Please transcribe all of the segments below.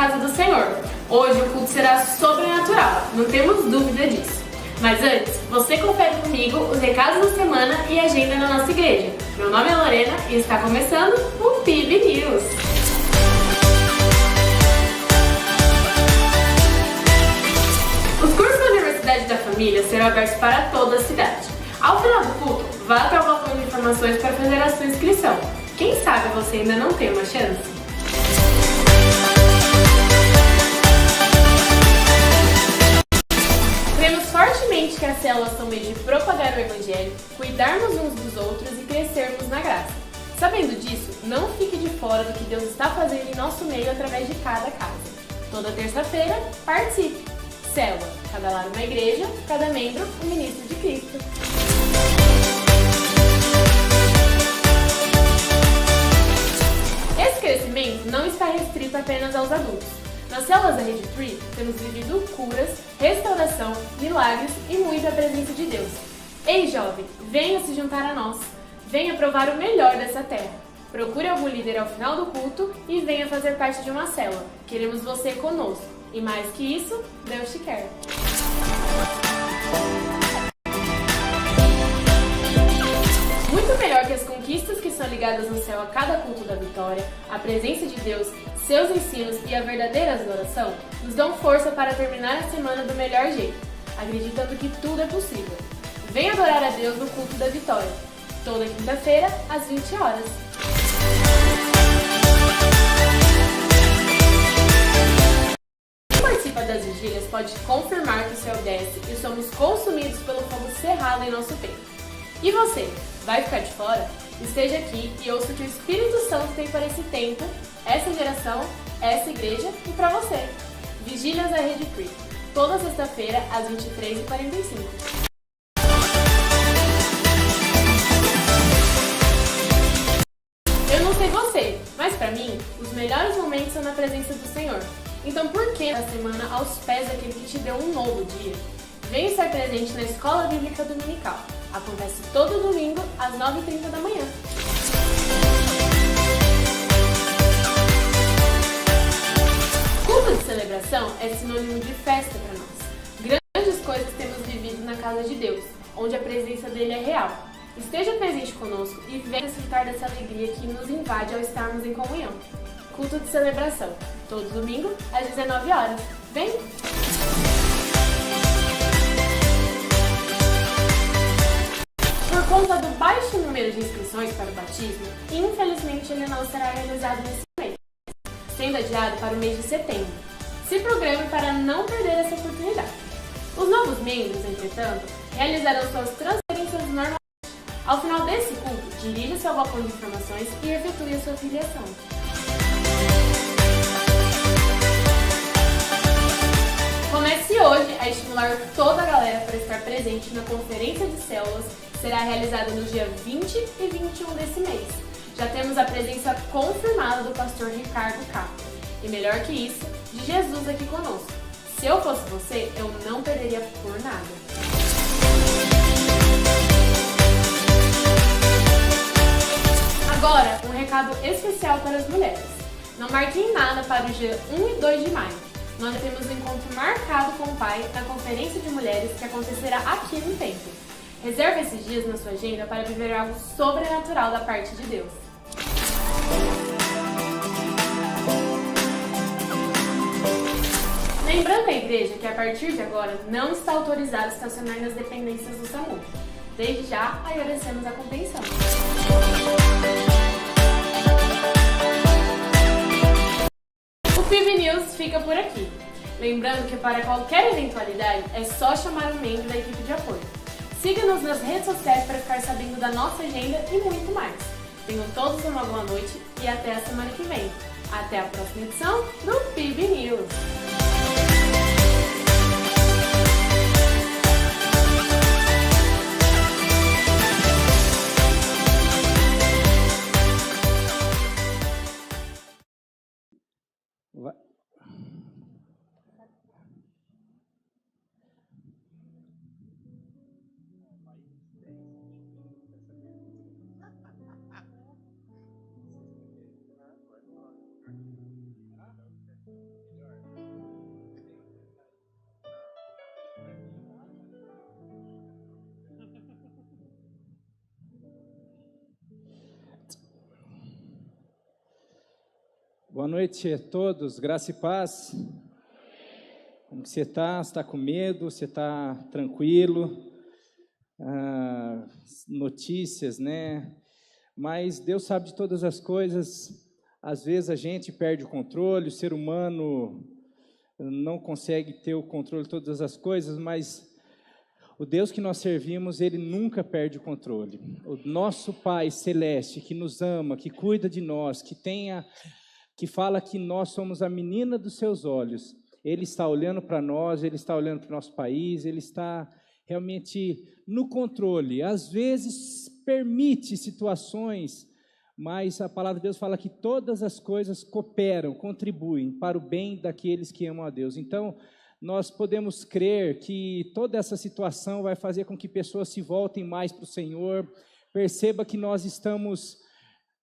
casa do Senhor. Hoje o culto será sobrenatural, não temos dúvida disso. Mas antes, você confere comigo os recados da semana e a agenda da nossa igreja. Meu nome é Lorena e está começando o PIB News. Os cursos da Universidade da Família serão abertos para toda a cidade. Ao final do culto, vá até o balcão de informações para fazer a sua inscrição. Quem sabe você ainda não tem uma chance? Cremos fortemente que as células são meio de propagar o Evangelho, cuidarmos uns dos outros e crescermos na graça. Sabendo disso, não fique de fora do que Deus está fazendo em nosso meio através de cada casa. Toda terça-feira, participe! Célula, cada lar uma igreja, cada membro um ministro de Cristo. Esse crescimento não está restrito apenas aos adultos. Nas células da Rede Tree, temos vivido curas, restauração, milagres e muita presença de Deus. Ei, jovem, venha se juntar a nós. Venha provar o melhor dessa terra. Procure algum líder ao final do culto e venha fazer parte de uma célula. Queremos você conosco. E mais que isso, Deus te quer. Muito melhor que as conquistas que são ligadas no céu a cada culto da vitória, a presença de Deus, seus ensinos e a verdadeira adoração, nos dão força para terminar a semana do melhor jeito, acreditando que tudo é possível. Venha adorar a Deus no culto da vitória, toda quinta-feira, às 20 horas. Quem participa das vigílias pode confirmar que o céu desce e somos consumidos pelo fogo cerrado em nosso peito. E você, vai ficar de fora? Esteja aqui e ouça o que o Espírito Santo tem para esse tempo, essa geração, essa igreja e para você. Vigílias da Rede Tree, toda sexta-feira às 23h45. Eu não sei você, mas para mim, os melhores momentos são na presença do Senhor. Então por que a semana aos pés daquele que te deu um novo dia? Venha estar presente na Escola Bíblica Dominical. Acontece todo domingo às 9h30 da manhã. Culto de celebração é sinônimo de festa para nós. Grandes coisas temos vivido na casa de Deus, onde a presença dele é real. Esteja presente conosco e venha desfrutar dessa alegria que nos invade ao estarmos em comunhão. Culto de celebração, todo domingo às 19 horas. Vem! Por conta do baixo número de inscrições para o batismo, infelizmente ele não será realizado nesse mês, sendo adiado para o mês de setembro. Se programe para não perder essa oportunidade. Os novos membros, entretanto, realizarão suas transferências normalmente. Ao final desse culto, dirija-se ao balcão de informações e efetue a sua filiação. Comece hoje a estimular toda a galera para estar presente na Conferência de Células, que será realizada no dia 20 e 21 desse mês. Já temos a presença confirmada do pastor Ricardo Capra. E melhor que isso, de Jesus aqui conosco. Se eu fosse você, eu não perderia por nada. Agora, um recado especial para as mulheres. Não marquem nada para o dia 1 e 2 de maio. Nós temos um encontro marcado com o Pai na Conferência de Mulheres que acontecerá aqui no templo. Reserve esses dias na sua agenda para viver algo sobrenatural da parte de Deus. Lembrando a igreja que a partir de agora não está autorizado estacionar nas dependências do SAMU. Desde já, agradecemos a compreensão. O PIB News fica por aqui. Lembrando que para qualquer eventualidade é só chamar um membro da equipe de apoio. Siga-nos nas redes sociais para ficar sabendo da nossa agenda e muito mais. Tenham todos uma boa noite e até a semana que vem. Até a próxima edição do PIB News. Boa noite a todos, graça e paz. Como que você está? Você está com medo? Você está tranquilo? Notícias, né? Mas Deus sabe de todas as coisas. Às vezes a gente perde o controle, o ser humano não consegue ter o controle de todas as coisas, mas o Deus que nós servimos, Ele nunca perde o controle. O nosso Pai Celeste, que nos ama, que cuida de nós, que fala que nós somos a menina dos seus olhos, Ele está olhando para nós, Ele está olhando para o nosso país, Ele está realmente no controle. Às vezes permite situações, mas a palavra de Deus fala que todas as coisas cooperam, contribuem para o bem daqueles que amam a Deus. Então, nós podemos crer que toda essa situação vai fazer com que pessoas se voltem mais para o Senhor, perceba que nós estamos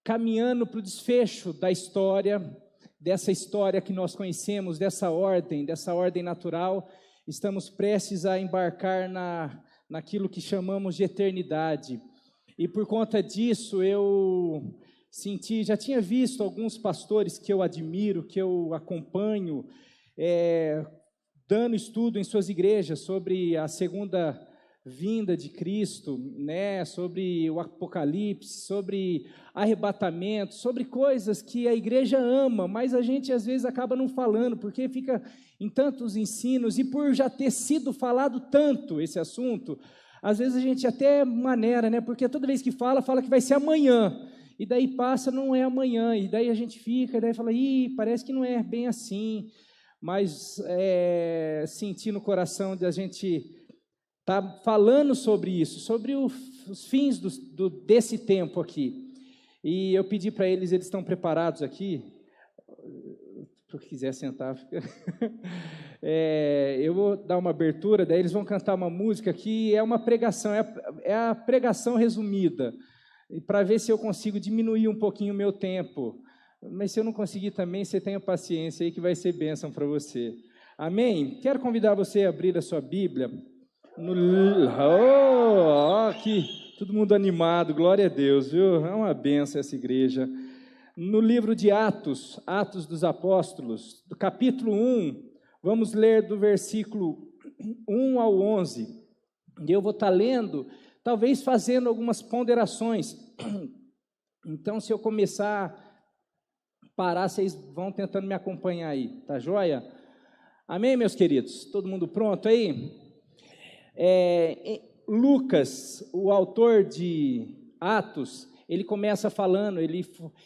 caminhando para o desfecho da história, dessa história que nós conhecemos, dessa ordem natural, estamos prestes a embarcar naquilo que chamamos de eternidade. E por conta disso eu senti, já tinha visto alguns pastores que eu admiro, que eu acompanho, dando estudo em suas igrejas sobre a segunda vinda de Cristo, né, sobre o Apocalipse, sobre arrebatamento, sobre coisas que a igreja ama, mas a gente às vezes acaba não falando, porque fica em tantos ensinos, e por já ter sido falado tanto esse assunto, às vezes a gente até maneira, né, porque toda vez que fala que vai ser amanhã, e daí passa, não é amanhã, e daí a gente fica, e daí fala, parece que não é bem assim, mas sentir no coração de a gente estar falando sobre isso, sobre os fins desse tempo aqui. E eu pedi para eles estão preparados aqui? Se quiser sentar, fica. Eu vou dar uma abertura, daí eles vão cantar uma música que é uma pregação, é a pregação resumida, para ver se eu consigo diminuir um pouquinho o meu tempo. Mas se eu não conseguir também, você tenha paciência aí que vai ser bênção para você. Amém? Quero convidar você a abrir a sua Bíblia. Aqui, todo mundo animado, glória a Deus, viu? É uma bênção essa igreja. No livro de Atos dos Apóstolos, do capítulo 1, vamos ler do versículo 1 ao 11. E eu vou estar lendo, talvez fazendo algumas ponderações. Então, se eu começar a parar, vocês vão tentando me acompanhar aí, tá joia? Amém, meus queridos? Todo mundo pronto aí? Lucas, o autor de Atos, ele começa falando,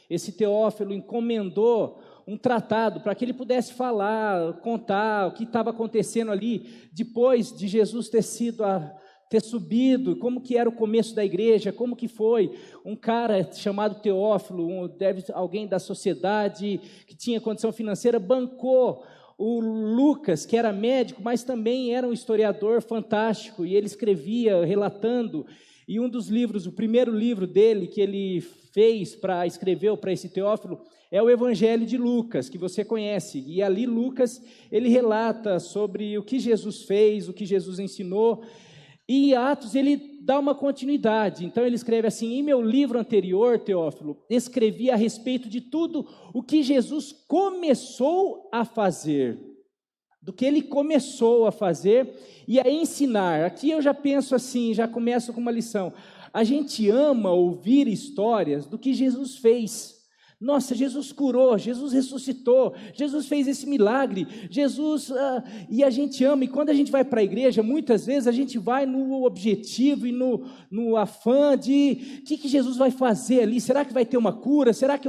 esse Teófilo encomendou um tratado para que ele pudesse falar, contar o que estava acontecendo ali, depois de Jesus ter subido, como que era o começo da igreja, como que foi, um cara chamado Teófilo, alguém da sociedade, que tinha condição financeira, bancou o Lucas, que era médico, mas também era um historiador fantástico, e ele escrevia, relatando, e um dos livros, o primeiro livro dele, que ele escreveu para esse Teófilo, é o Evangelho de Lucas, que você conhece, e ali Lucas, ele relata sobre o que Jesus fez, o que Jesus ensinou, e em Atos ele dá uma continuidade, então ele escreve assim, em meu livro anterior, Teófilo, escrevi a respeito de tudo o que Jesus começou a fazer, do que ele começou a fazer e a ensinar. Aqui eu já penso assim, já começo com uma lição, a gente ama ouvir histórias do que Jesus fez. Nossa, Jesus curou, Jesus ressuscitou, Jesus fez esse milagre, e a gente ama, e quando a gente vai para a igreja, muitas vezes a gente vai no objetivo e no afã de, o que Jesus vai fazer ali, será que vai ter uma cura, será que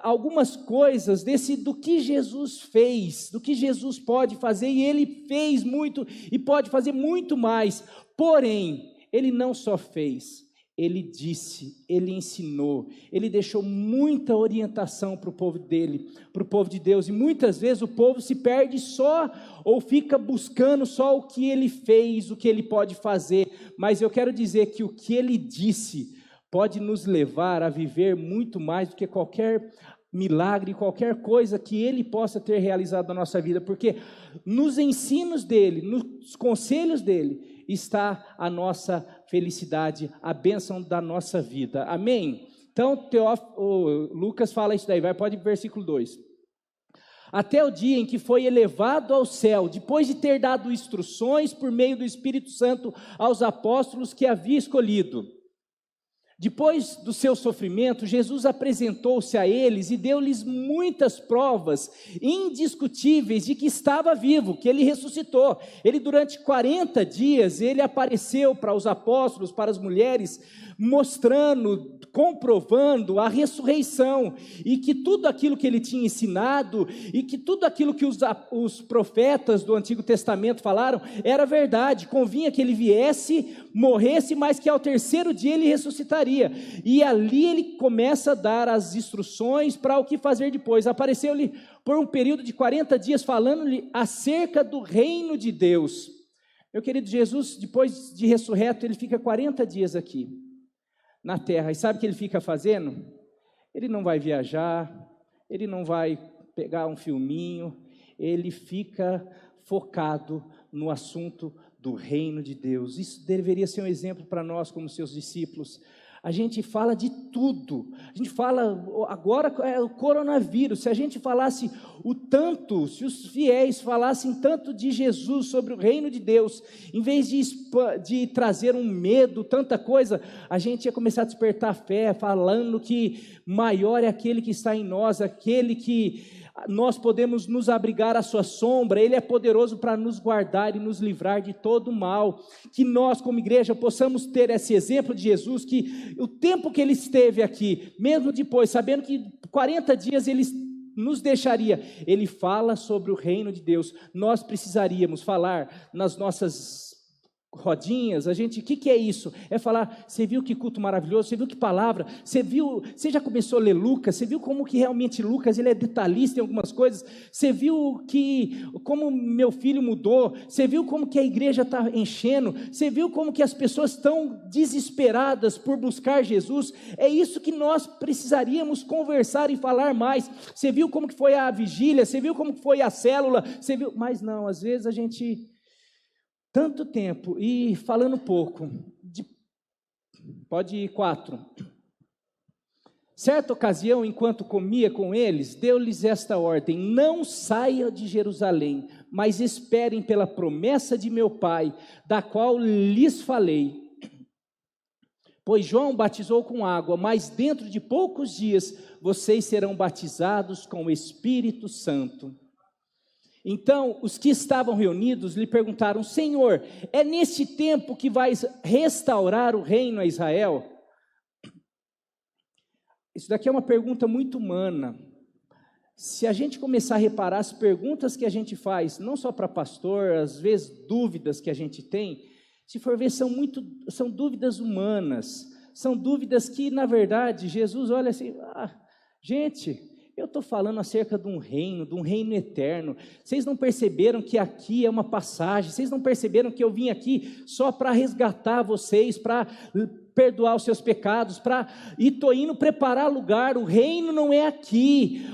algumas coisas do que Jesus fez, do que Jesus pode fazer, e Ele fez muito, e pode fazer muito mais, porém, Ele não só fez, Ele disse, Ele ensinou, Ele deixou muita orientação para o povo dele, para o povo de Deus, e muitas vezes o povo se perde só, ou fica buscando só o que Ele fez, o que Ele pode fazer, mas eu quero dizer que o que Ele disse pode nos levar a viver muito mais do que qualquer milagre, qualquer coisa que Ele possa ter realizado na nossa vida, porque nos ensinos dEle, nos conselhos dEle, está a nossa felicidade, a bênção da nossa vida, amém? Então, Lucas fala isso daí, pode ir para o versículo 2. Até o dia em que foi elevado ao céu, depois de ter dado instruções por meio do Espírito Santo aos apóstolos que havia escolhido. Depois do seu sofrimento, Jesus apresentou-se a eles e deu-lhes muitas provas indiscutíveis de que estava vivo, que ele ressuscitou. Ele durante 40 dias, ele apareceu para os apóstolos, para as mulheres, mostrando, comprovando a ressurreição, e que tudo aquilo que ele tinha ensinado, e que tudo aquilo que os profetas do Antigo Testamento falaram, era verdade. Convinha que ele viesse, morresse, mas que ao terceiro dia ele ressuscitaria, e ali ele começa a dar as instruções para o que fazer depois. Apareceu-lhe por um período de 40 dias, falando-lhe acerca do reino de Deus. Meu querido, Jesus, depois de ressurreto, ele fica 40 dias aqui na terra, e sabe o que ele fica fazendo? Ele não vai viajar, ele não vai pegar um filminho, ele fica focado no assunto do reino de Deus. Isso deveria ser um exemplo para nós como seus discípulos. A gente fala de tudo, a gente fala, agora é o coronavírus, se a gente falasse o tanto, se os fiéis falassem tanto de Jesus, sobre o reino de Deus, em vez de trazer um medo, tanta coisa, a gente ia começar a despertar fé, falando que maior é aquele que está em nós, aquele que nós podemos nos abrigar à sua sombra, ele é poderoso para nos guardar e nos livrar de todo mal. Que nós como igreja possamos ter esse exemplo de Jesus, que o tempo que ele esteve aqui, mesmo depois, sabendo que 40 dias ele nos deixaria, ele fala sobre o reino de Deus. Nós precisaríamos falar nas nossas rodinhas, o que é isso? É falar, você viu que culto maravilhoso, você viu que palavra, você já começou a ler Lucas, você viu como que realmente Lucas, ele é detalhista em algumas coisas, você viu como meu filho mudou, você viu como que a igreja está enchendo, você viu como que as pessoas estão desesperadas por buscar Jesus. É isso que nós precisaríamos conversar e falar mais. Você viu como que foi a vigília, você viu como que foi a célula, você viu, mas não, às vezes a gente tanto tempo e falando pouco. Pode ir 4. Certa ocasião, enquanto comia com eles, deu-lhes esta ordem: não saia de Jerusalém, mas esperem pela promessa de meu Pai, da qual lhes falei. Pois João batizou com água, mas dentro de poucos dias vocês serão batizados com o Espírito Santo. Então, os que estavam reunidos lhe perguntaram: Senhor, é neste tempo que vais restaurar o reino a Israel? Isso daqui é uma pergunta muito humana. Se a gente começar a reparar as perguntas que a gente faz, não só para pastor, às vezes dúvidas que a gente tem, se for ver, são dúvidas humanas, são dúvidas que, na verdade, Jesus olha assim, gente, eu estou falando acerca de um reino eterno. Vocês não perceberam que aqui é uma passagem? Vocês não perceberam que eu vim aqui só para resgatar vocês, para perdoar os seus pecados, e estou indo preparar lugar? O reino não é aqui,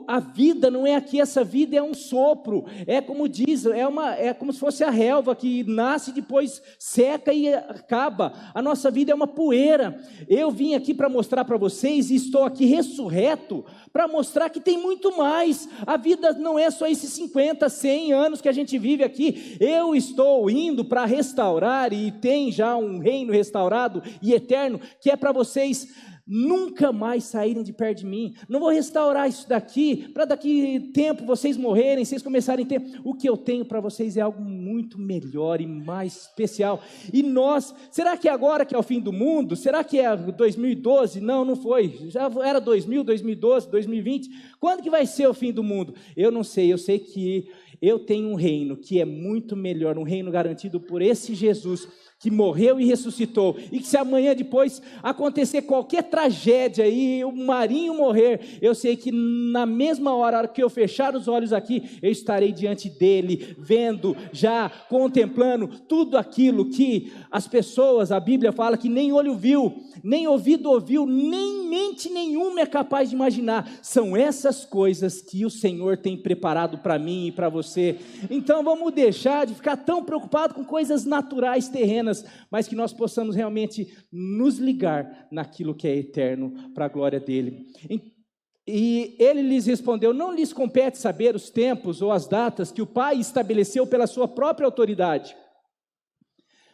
a vida não é aqui, essa vida é um sopro, é como diz, é como se fosse a relva que nasce, depois seca e acaba. A nossa vida é uma poeira. Eu vim aqui para mostrar para vocês, e estou aqui ressurreto, para mostrar que tem muito mais. A vida não é só esses 50, 100 anos que a gente vive aqui. Eu estou indo para restaurar, e tem já um reino restaurado e eterno, que é para vocês nunca mais saírem de perto de mim. Não vou restaurar isso daqui, para daqui tempo vocês morrerem, vocês começarem a ter. O que eu tenho para vocês é algo muito melhor e mais especial. E nós, será que agora que é o fim do mundo? Será que é 2012? Não foi, já era 2012, 2020, quando que vai ser o fim do mundo? Eu não sei, eu sei que eu tenho um reino que é muito melhor, um reino garantido por esse Jesus, que morreu e ressuscitou, e que se amanhã depois acontecer qualquer tragédia e o Marinho morrer, eu sei que na mesma hora que eu fechar os olhos aqui, eu estarei diante dele, vendo, já contemplando tudo aquilo que as pessoas, a Bíblia fala que nem olho viu, nem ouvido ouviu, nem mente nenhuma é capaz de imaginar. São essas coisas que o Senhor tem preparado para mim e para você. você. Então vamos deixar de ficar tão preocupado com coisas naturais, terrenas, mas que nós possamos realmente nos ligar naquilo que é eterno, para a glória dele. E ele lhes respondeu: não lhes compete saber os tempos ou as datas que o Pai estabeleceu pela sua própria autoridade,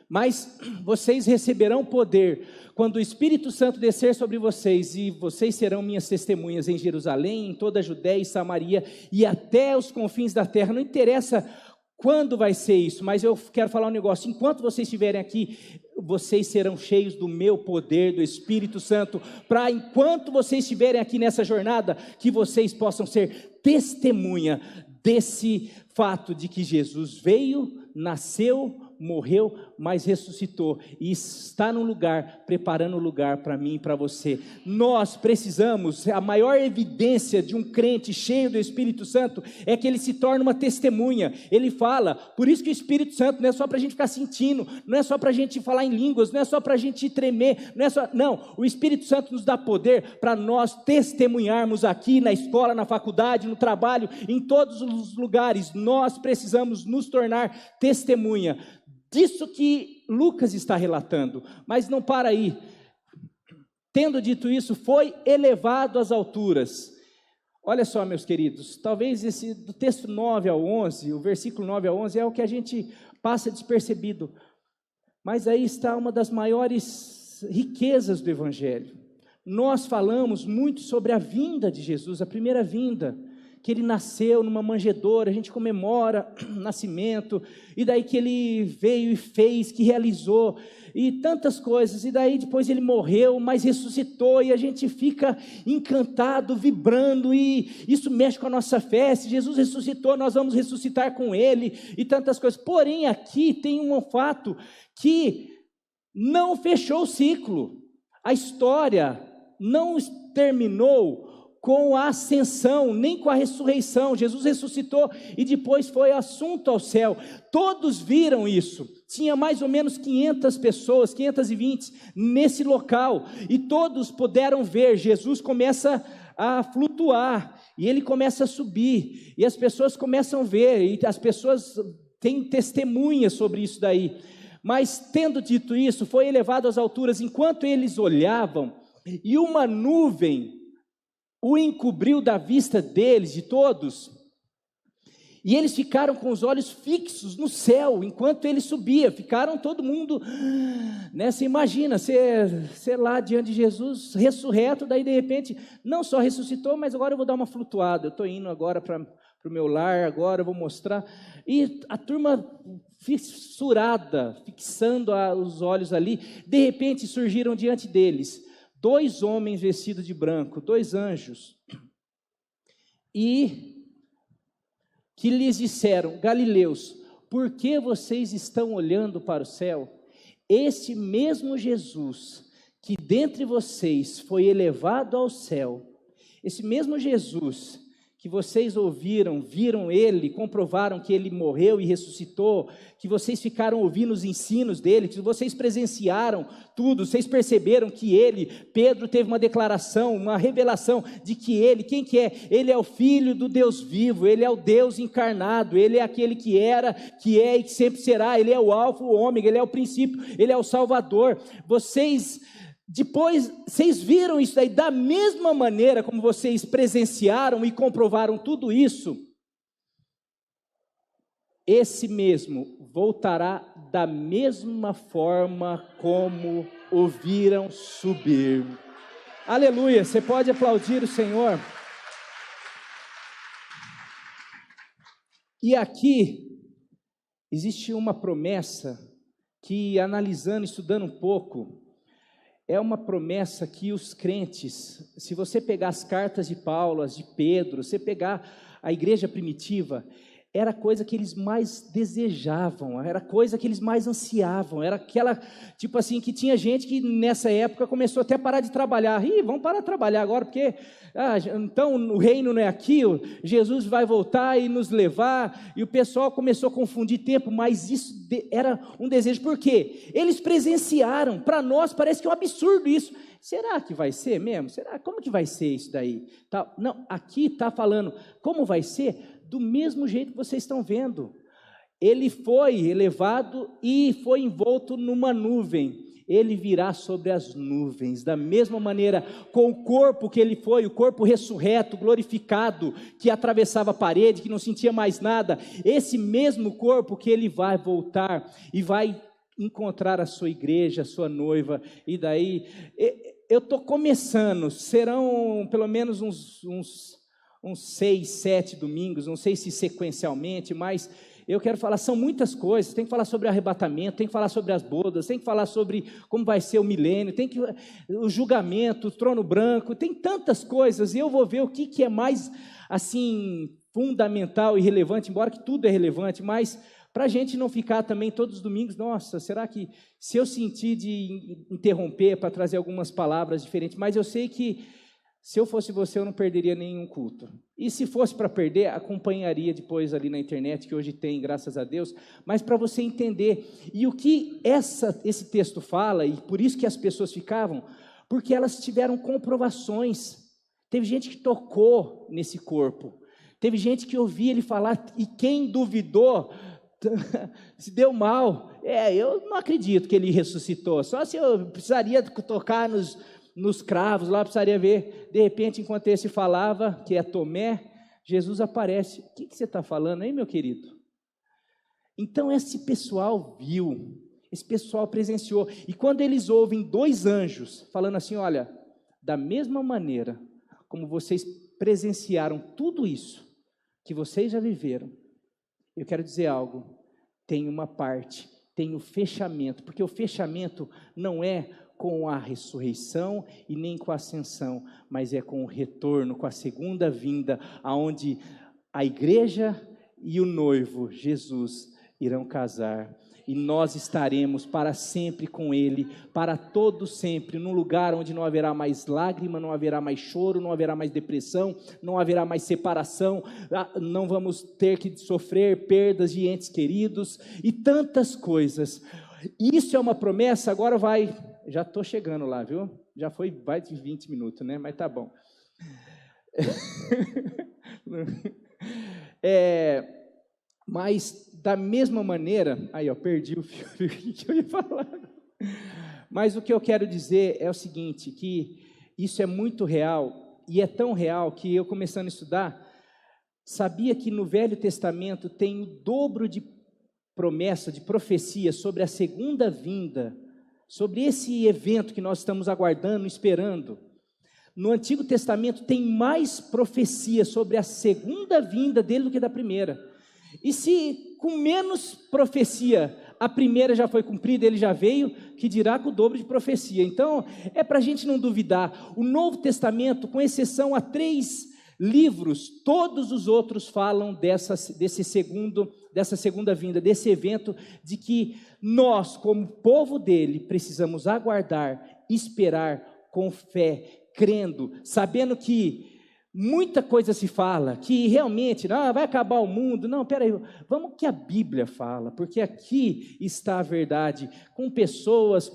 mas vocês receberão poder quando o Espírito Santo descer sobre vocês, e vocês serão minhas testemunhas em Jerusalém, em toda a Judéia e Samaria e até os confins da terra. Não interessa quando vai ser isso, mas eu quero falar um negócio: enquanto vocês estiverem aqui, vocês serão cheios do meu poder, do Espírito Santo, para enquanto vocês estiverem aqui nessa jornada, que vocês possam ser testemunha desse fato de que Jesus veio, nasceu, morreu, mas ressuscitou e está no lugar, preparando o lugar para mim e para você. Nós precisamos, a maior evidência de um crente cheio do Espírito Santo é que ele se torna uma testemunha. Ele fala, por isso que o Espírito Santo não é só para a gente ficar sentindo, não é só para a gente falar em línguas, não é só para a gente tremer, não, o Espírito Santo nos dá poder para nós testemunharmos aqui na escola, na faculdade, no trabalho, em todos os lugares. Nós precisamos nos tornar testemunha disso que Lucas está relatando, mas não para aí. Tendo dito isso, foi elevado às alturas. Olha só, meus queridos, talvez esse do texto 9 ao 11, o versículo 9 ao 11 é o que a gente passa despercebido, mas aí está uma das maiores riquezas do Evangelho. Nós falamos muito sobre a vinda de Jesus, a primeira vinda, que ele nasceu numa manjedoura, a gente comemora o nascimento, e daí que ele veio e fez, que realizou, e tantas coisas, e daí depois ele morreu, mas ressuscitou, e a gente fica encantado, vibrando, e isso mexe com a nossa fé. Se Jesus ressuscitou, nós vamos ressuscitar com ele, e tantas coisas. Porém aqui tem um fato que não fechou o ciclo, a história não terminou com a ascensão, nem com a ressurreição. Jesus ressuscitou e depois foi assunto ao céu. Todos viram isso. Tinha mais ou menos 500 pessoas, 520 nesse local, e todos puderam ver. Jesus começa a flutuar, e ele começa a subir, e as pessoas começam a ver, e as pessoas têm testemunhas sobre isso daí. Mas tendo dito isso, foi elevado às alturas. Enquanto eles olhavam, e uma nuvem o encobriu da vista deles, de todos, e eles ficaram com os olhos fixos no céu, enquanto ele subia. Ficaram todo mundo, né? Você imagina, você lá diante de Jesus, ressurreto, daí de repente, não só ressuscitou, mas agora eu vou dar uma flutuada, eu estou indo agora para o meu lar, agora eu vou mostrar, e a turma fissurada, fixando os olhos ali. De repente surgiram diante deles 2 homens vestidos de branco, 2 anjos, e que lhes disseram: Galileus, por que vocês estão olhando para o céu? Este mesmo Jesus, que dentre vocês foi elevado ao céu, esse mesmo Jesus que vocês ouviram, viram ele, comprovaram que ele morreu e ressuscitou, que vocês ficaram ouvindo os ensinos dele, que vocês presenciaram tudo, vocês perceberam que ele, Pedro, teve uma declaração, uma revelação de que ele, quem que é? Ele é o Filho do Deus vivo, ele é o Deus encarnado, ele é aquele que era, que é e que sempre será, ele é o Alfa, o Ômega, ele é o princípio, ele é o Salvador. Depois, vocês viram isso daí, da mesma maneira como vocês presenciaram e comprovaram tudo isso, esse mesmo voltará da mesma forma como o viram subir. Aleluia, você pode aplaudir o Senhor. E aqui, existe uma promessa que, analisando, estudando um pouco, é uma promessa que os crentes, se você pegar as cartas de Paulo, as de Pedro, você pegar a igreja primitiva, era a coisa que eles mais desejavam, era a coisa que eles mais ansiavam, era aquela, tipo assim, que tinha gente que nessa época começou até a parar de trabalhar. Vamos parar de trabalhar agora, porque então o reino não é aqui, Jesus vai voltar e nos levar, e o pessoal começou a confundir tempo, mas isso era um desejo. Por quê? Eles presenciaram. Para nós parece que é um absurdo isso. Será que vai ser mesmo? Como que vai ser isso daí? Não, aqui está falando como vai ser do mesmo jeito que vocês estão vendo. Ele foi elevado e foi envolto numa nuvem. Ele virá sobre as nuvens, da mesma maneira, com o corpo que ele foi, o corpo ressurreto, glorificado, que atravessava a parede, que não sentia mais nada, esse mesmo corpo que ele vai voltar e vai encontrar a sua igreja, a sua noiva, e daí, eu estou começando, serão pelo menos uns 6, 7 domingos, não sei se sequencialmente, mas eu quero falar, são muitas coisas, tem que falar sobre arrebatamento, tem que falar sobre as bodas, tem que falar sobre como vai ser o milênio, o julgamento, o trono branco, tem tantas coisas, e eu vou ver o que é mais, assim, fundamental e relevante, embora que tudo é relevante, mas para a gente não ficar também todos os domingos, nossa, será que se eu sentir de interromper para trazer algumas palavras diferentes, mas eu sei que se eu fosse você, eu não perderia nenhum culto. E se fosse para perder, acompanharia depois ali na internet, que hoje tem, graças a Deus, mas para você entender. E o que esse texto fala, e por isso que as pessoas ficavam, porque elas tiveram comprovações. Teve gente que tocou nesse corpo, teve gente que ouvia ele falar, e quem duvidou se deu mal. Eu não acredito que ele ressuscitou, só se eu precisaria tocar nos cravos, lá precisaria ver, de repente, enquanto esse falava, que é Tomé, Jesus aparece. O que você está falando aí, meu querido? Então, esse pessoal viu, esse pessoal presenciou, e quando eles ouvem 2 anjos, falando assim, olha, da mesma maneira, como vocês presenciaram tudo isso, que vocês já viveram, eu quero dizer algo, tem uma parte, tem o fechamento, porque o fechamento não é com a ressurreição e nem com a ascensão, mas é com o retorno, com a segunda vinda, aonde a igreja e o noivo, Jesus, irão casar, e nós estaremos para sempre com Ele, para todo sempre, num lugar onde não haverá mais lágrima, não haverá mais choro, não haverá mais depressão, não haverá mais separação, não vamos ter que sofrer perdas de entes queridos, e tantas coisas. Isso é uma promessa, agora já estou chegando lá, viu? Já vai de 20 minutos, né? Mas tá bom. Mas da mesma maneira, aí perdi o fio que eu ia falar. Mas o que eu quero dizer é o seguinte, que isso é muito real, e é tão real que eu, começando a estudar, sabia que no Velho Testamento tem o dobro de promessa, de profecia sobre a segunda vinda, sobre esse evento que nós estamos aguardando, esperando. No Antigo Testamento tem mais profecia sobre a segunda vinda dele do que da primeira. E se com menos profecia a primeira já foi cumprida, ele já veio, que dirá com o dobro de profecia. Então, é para a gente não duvidar. O Novo Testamento, com exceção a 3 livros, todos os outros falam dessa segunda vinda, desse evento, de que nós, como povo dele, precisamos aguardar, esperar com fé, crendo, sabendo que muita coisa se fala, que realmente vai acabar o mundo. Não, peraí, vamos que a Bíblia fala, porque aqui está a verdade, com pessoas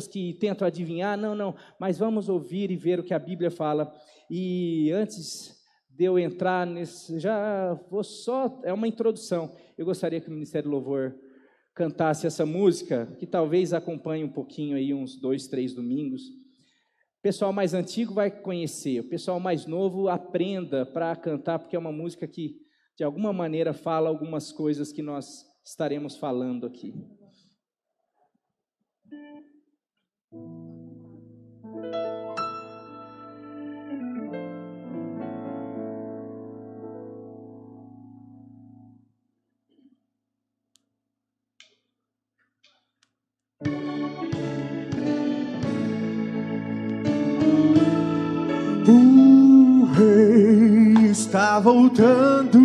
que tentam adivinhar, não, mas vamos ouvir e ver o que a Bíblia fala. E antes de eu entrar nesse, é uma introdução, eu gostaria que o Ministério do Louvor cantasse essa música, que talvez acompanhe um pouquinho aí, uns 2, 3 domingos. O pessoal mais antigo vai conhecer, o pessoal mais novo aprenda para cantar, porque é uma música que, de alguma maneira, fala algumas coisas que nós estaremos falando aqui. O rei está voltando,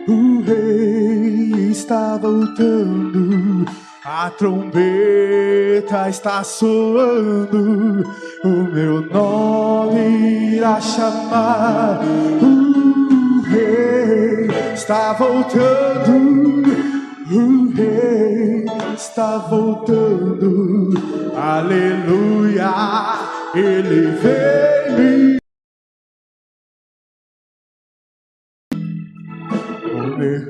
o rei está voltando, a trombeta está soando, o meu nome irá chamar. O rei está voltando, o rei está voltando, aleluia, ele veio.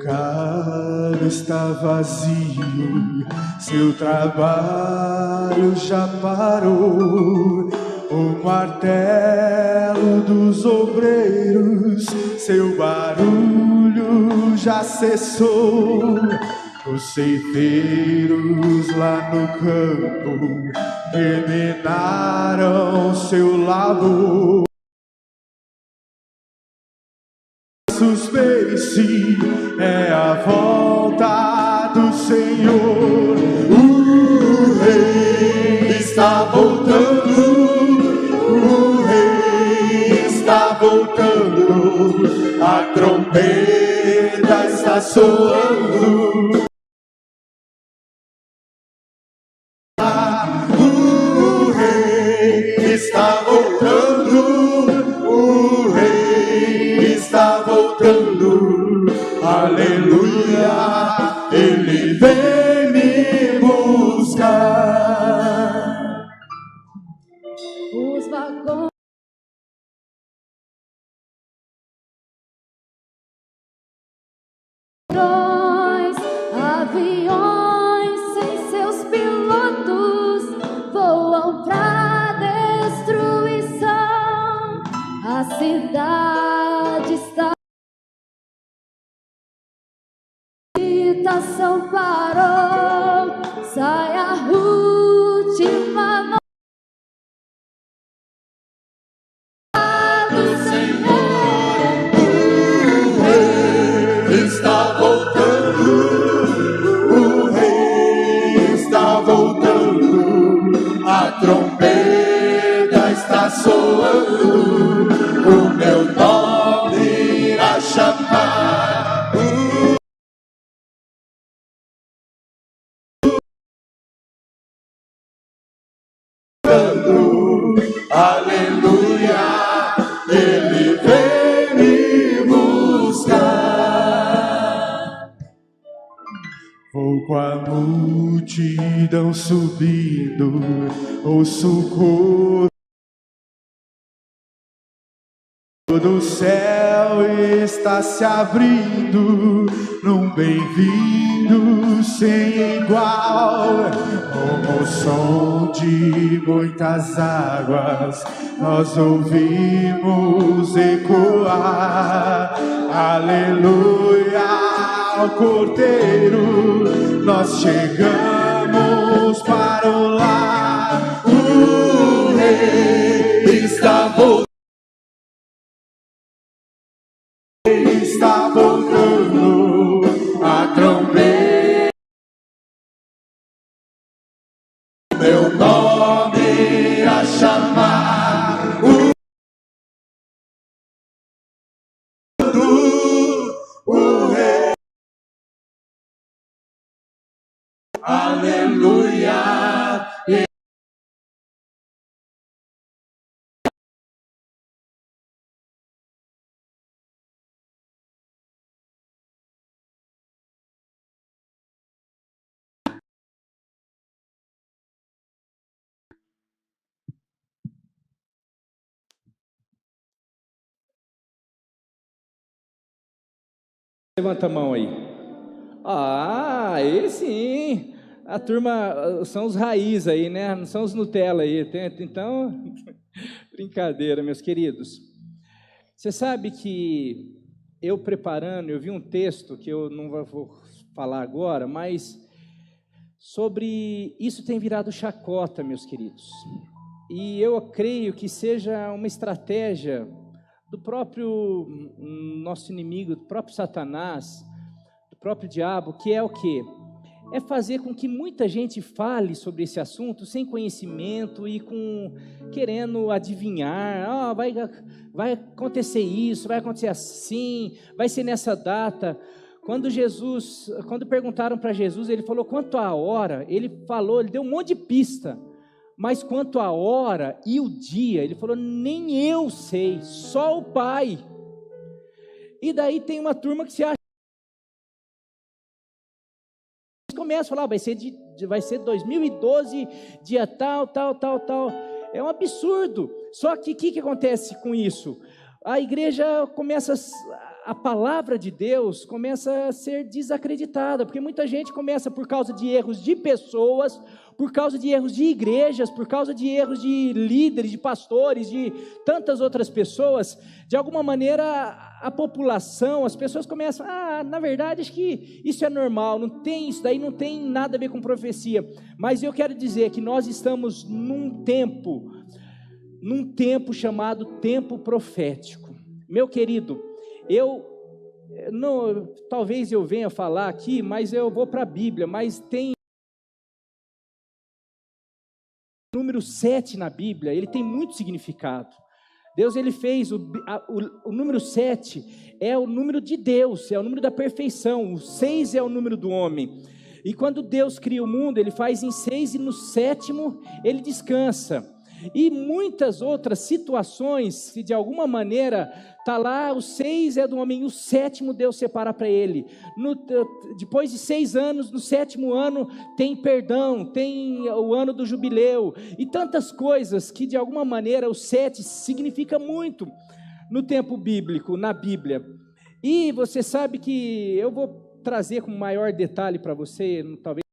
mercado está vazio, seu trabalho já parou. O martelo dos obreiros, seu barulho já cessou. Os ceifeiros lá no campo terminaram seu labor. Suspense é a volta do Senhor. O Rei está voltando. O Rei está voltando. A trombeta está soando. O Rei está voltando. O Rei está voltando. Aleluia, Ele vem me buscar. Os vagões aviões sem seus pilotos voam pra destruição. A cidade está agitação parou. Sai a última noite do Senhor. O Rei está voltando. O Rei está voltando. A trombeta está soando. O meu nome irá chamar. Aleluia, Ele vem me buscar. Vou com a multidão subindo, ouço o coro do céu está se abrindo, num bem-vindo sem igual. Como o som de muitas águas, nós ouvimos ecoar. Aleluia ao Cordeiro, nós chegamos para o lar. O Rei está voltando. Está voltando a trombeta. Meu nome a chamar. O Rei. Aleluia. Levanta a mão aí. Ah, aí sim. A turma são os raiz aí, né? Não são os Nutella aí. Então, brincadeira, meus queridos. Você sabe que eu preparando, eu vi um texto que eu não vou falar agora, mas sobre isso tem virado chacota, meus queridos. E eu creio que seja uma estratégia do próprio nosso inimigo, do próprio Satanás, do próprio diabo, que é o quê? É fazer com que muita gente fale sobre esse assunto sem conhecimento e querendo adivinhar. Vai acontecer isso, vai acontecer assim, vai ser nessa data. Quando perguntaram para Jesus, ele falou quanto à hora, ele deu um monte de pista. Mas quanto à hora e o dia, ele falou, nem eu sei, só o Pai. E daí tem uma turma que se acha, começa a falar, vai ser 2012, dia tal. É um absurdo. Só que o que acontece com isso? A igreja começa a palavra de Deus começa a ser desacreditada, porque muita gente começa por causa de erros de pessoas, por causa de erros de igrejas, por causa de erros de líderes, de pastores, de tantas outras pessoas. De alguma maneira a população, as pessoas começam, na verdade acho que isso é normal, não tem isso daí, não tem nada a ver com profecia. Mas eu quero dizer que nós estamos num tempo chamado tempo profético. Meu querido, talvez eu venha falar aqui, mas eu vou para a Bíblia, mas tem o número 7 na Bíblia, ele tem muito significado. Deus, ele fez o número 7, é o número de Deus, é o número da perfeição, o 6 é o número do homem. E quando Deus cria o mundo, ele faz em 6 e no 7º ele descansa. E muitas outras situações, que de alguma maneira está lá, o 6 é do homem, e o 7º Deus separa para ele. Depois de 6 anos, no 7º ano tem perdão, tem o ano do jubileu, e tantas coisas que de alguma maneira o 7 significa muito no tempo bíblico, na Bíblia. E você sabe que eu vou trazer com maior detalhe para você, talvez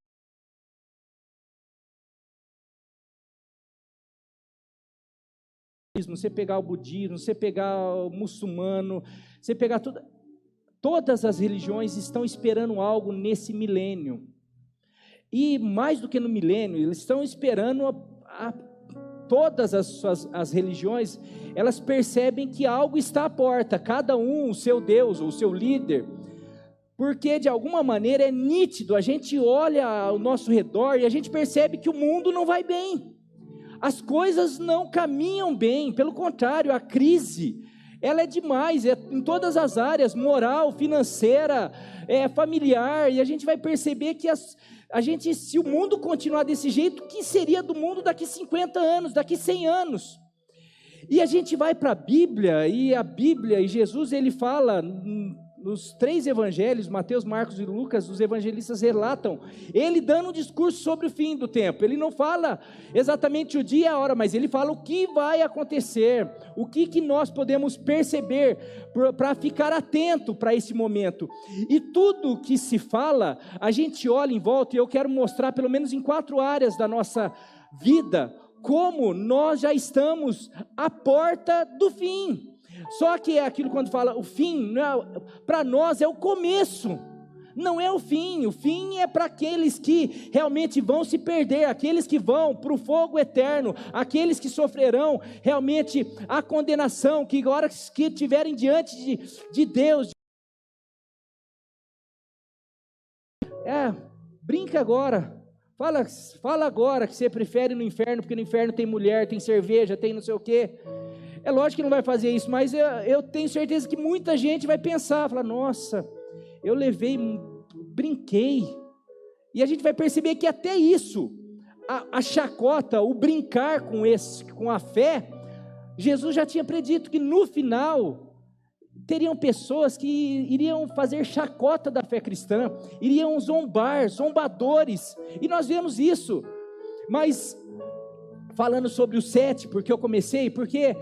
você pegar o budismo, você pegar o muçulmano, você pegar todas as religiões estão esperando algo nesse milênio. E mais do que no milênio, eles estão esperando todas as religiões, elas percebem que algo está à porta, cada um o seu Deus ou o seu líder, porque de alguma maneira é nítido, a gente olha ao nosso redor e a gente percebe que o mundo não vai bem. As coisas não caminham bem, pelo contrário, a crise, ela é demais, é em todas as áreas, moral, financeira, familiar, e a gente vai perceber que se o mundo continuar desse jeito, o que seria do mundo daqui 50 anos, daqui 100 anos? E a gente vai para a Bíblia, e Jesus, ele fala nos 3 evangelhos, Mateus, Marcos e Lucas, os evangelistas relatam, ele dando um discurso sobre o fim do tempo. Ele não fala exatamente o dia e a hora, mas ele fala o que vai acontecer, o que nós podemos perceber, para ficar atento para esse momento. E tudo que se fala, a gente olha em volta, e eu quero mostrar pelo menos em 4 áreas da nossa vida, como nós já estamos à porta do fim. Só que é aquilo quando fala o fim, para nós é o começo, não é o fim é para aqueles que realmente vão se perder, aqueles que vão para o fogo eterno, aqueles que sofrerão realmente a condenação, que agora que estiverem diante de Deus, brinca agora, fala agora que você prefere no inferno, porque no inferno tem mulher, tem cerveja, tem não sei o quê. É lógico que não vai fazer isso, mas eu tenho certeza que muita gente vai pensar, falar, nossa, eu brinquei, e a gente vai perceber que até isso, a chacota, o brincar com a fé, Jesus já tinha predito que no final, teriam pessoas que iriam fazer chacota da fé cristã, iriam zombadores, e nós vemos isso. Mas, falando sobre o 7, porque eu comecei, porque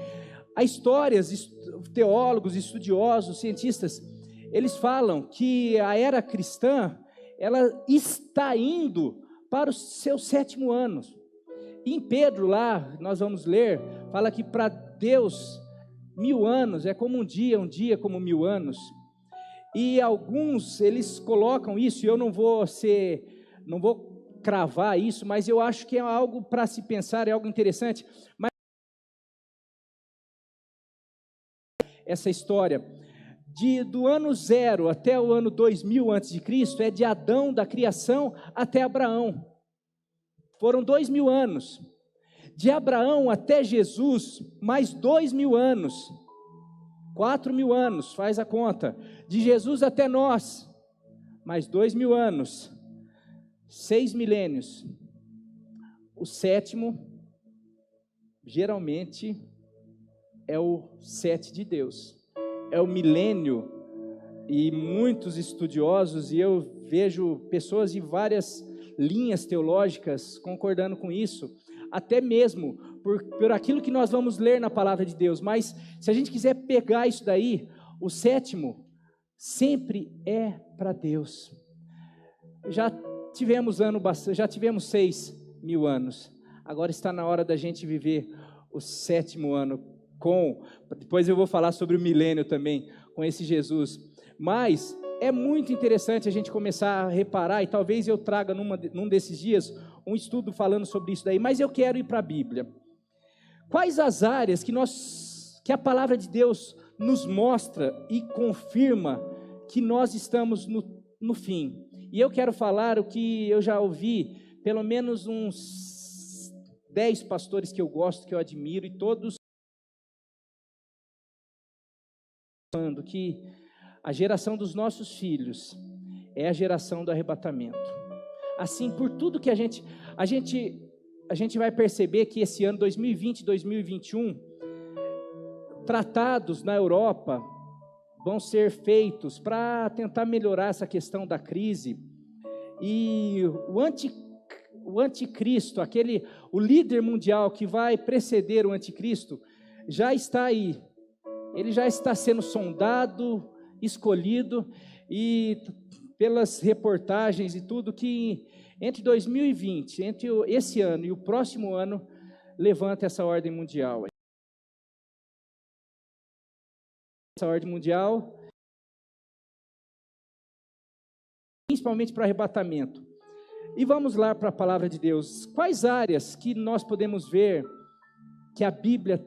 a histórias, teólogos, estudiosos, cientistas, eles falam que a era cristã, ela está indo para os seus 7º ano. E em Pedro lá, nós vamos ler, fala que para Deus, 1000 anos é como um dia como 1000 anos. E alguns, eles colocam isso, e eu não vou cravar isso, mas eu acho que é algo para se pensar, é algo interessante. Mas essa história do ano 0 até o ano 2000 a.C. é de Adão, da criação, até Abraão. Foram 2000 anos. De Abraão até Jesus, mais 2000 anos. 4000 anos, faz a conta. De Jesus até nós, mais 2000 anos. 6 milênios. O 7º, geralmente, é o 7 de Deus, é o milênio, e muitos estudiosos, e eu vejo pessoas de várias linhas teológicas concordando com isso, até mesmo por aquilo que nós vamos ler na palavra de Deus. Mas se a gente quiser pegar isso daí, o 7º, sempre é para Deus. Já tivemos 6.000 anos, agora está na hora da gente viver o 7º ano, depois eu vou falar sobre o milênio também, com esse Jesus, mas é muito interessante a gente começar a reparar, e talvez eu traga num desses dias, um estudo falando sobre isso daí, mas eu quero ir para a Bíblia. Quais as áreas que a palavra de Deus nos mostra e confirma que nós estamos no fim? E eu quero falar o que eu já ouvi, pelo menos uns 10 pastores que eu gosto, que eu admiro, e todos falando que a geração dos nossos filhos é a geração do arrebatamento. Assim, por tudo que a gente vai perceber que esse ano 2020 e 2021, tratados na Europa vão ser feitos para tentar melhorar essa questão da crise, e o anticristo, o líder mundial que vai preceder o anticristo, já está aí, ele já está sendo sondado, escolhido, e pelas reportagens e tudo, que entre 2020, entre esse ano e o próximo ano, levanta essa ordem mundial. Essa ordem mundial, principalmente para o arrebatamento. E vamos lá para a palavra de Deus. Quais áreas que nós podemos ver que a Bíblia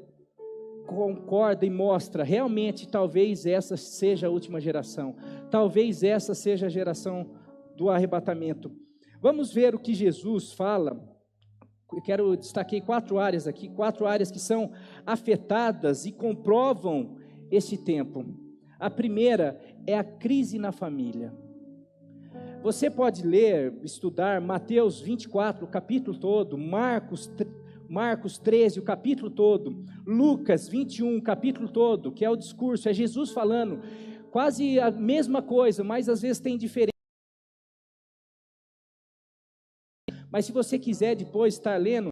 concorda e mostra, realmente talvez essa seja a última geração, talvez essa seja a geração do arrebatamento? Vamos ver o que Jesus fala. Eu destaquei 4 áreas aqui, 4 áreas que são afetadas e comprovam esse tempo. A primeira é a crise na família. Você pode ler, estudar Mateus 24, o capítulo todo, Marcos 13, o capítulo todo, Lucas 21, o capítulo todo, que é o discurso, é Jesus falando, quase a mesma coisa, mas às vezes tem diferença. Mas se você quiser depois estar lendo,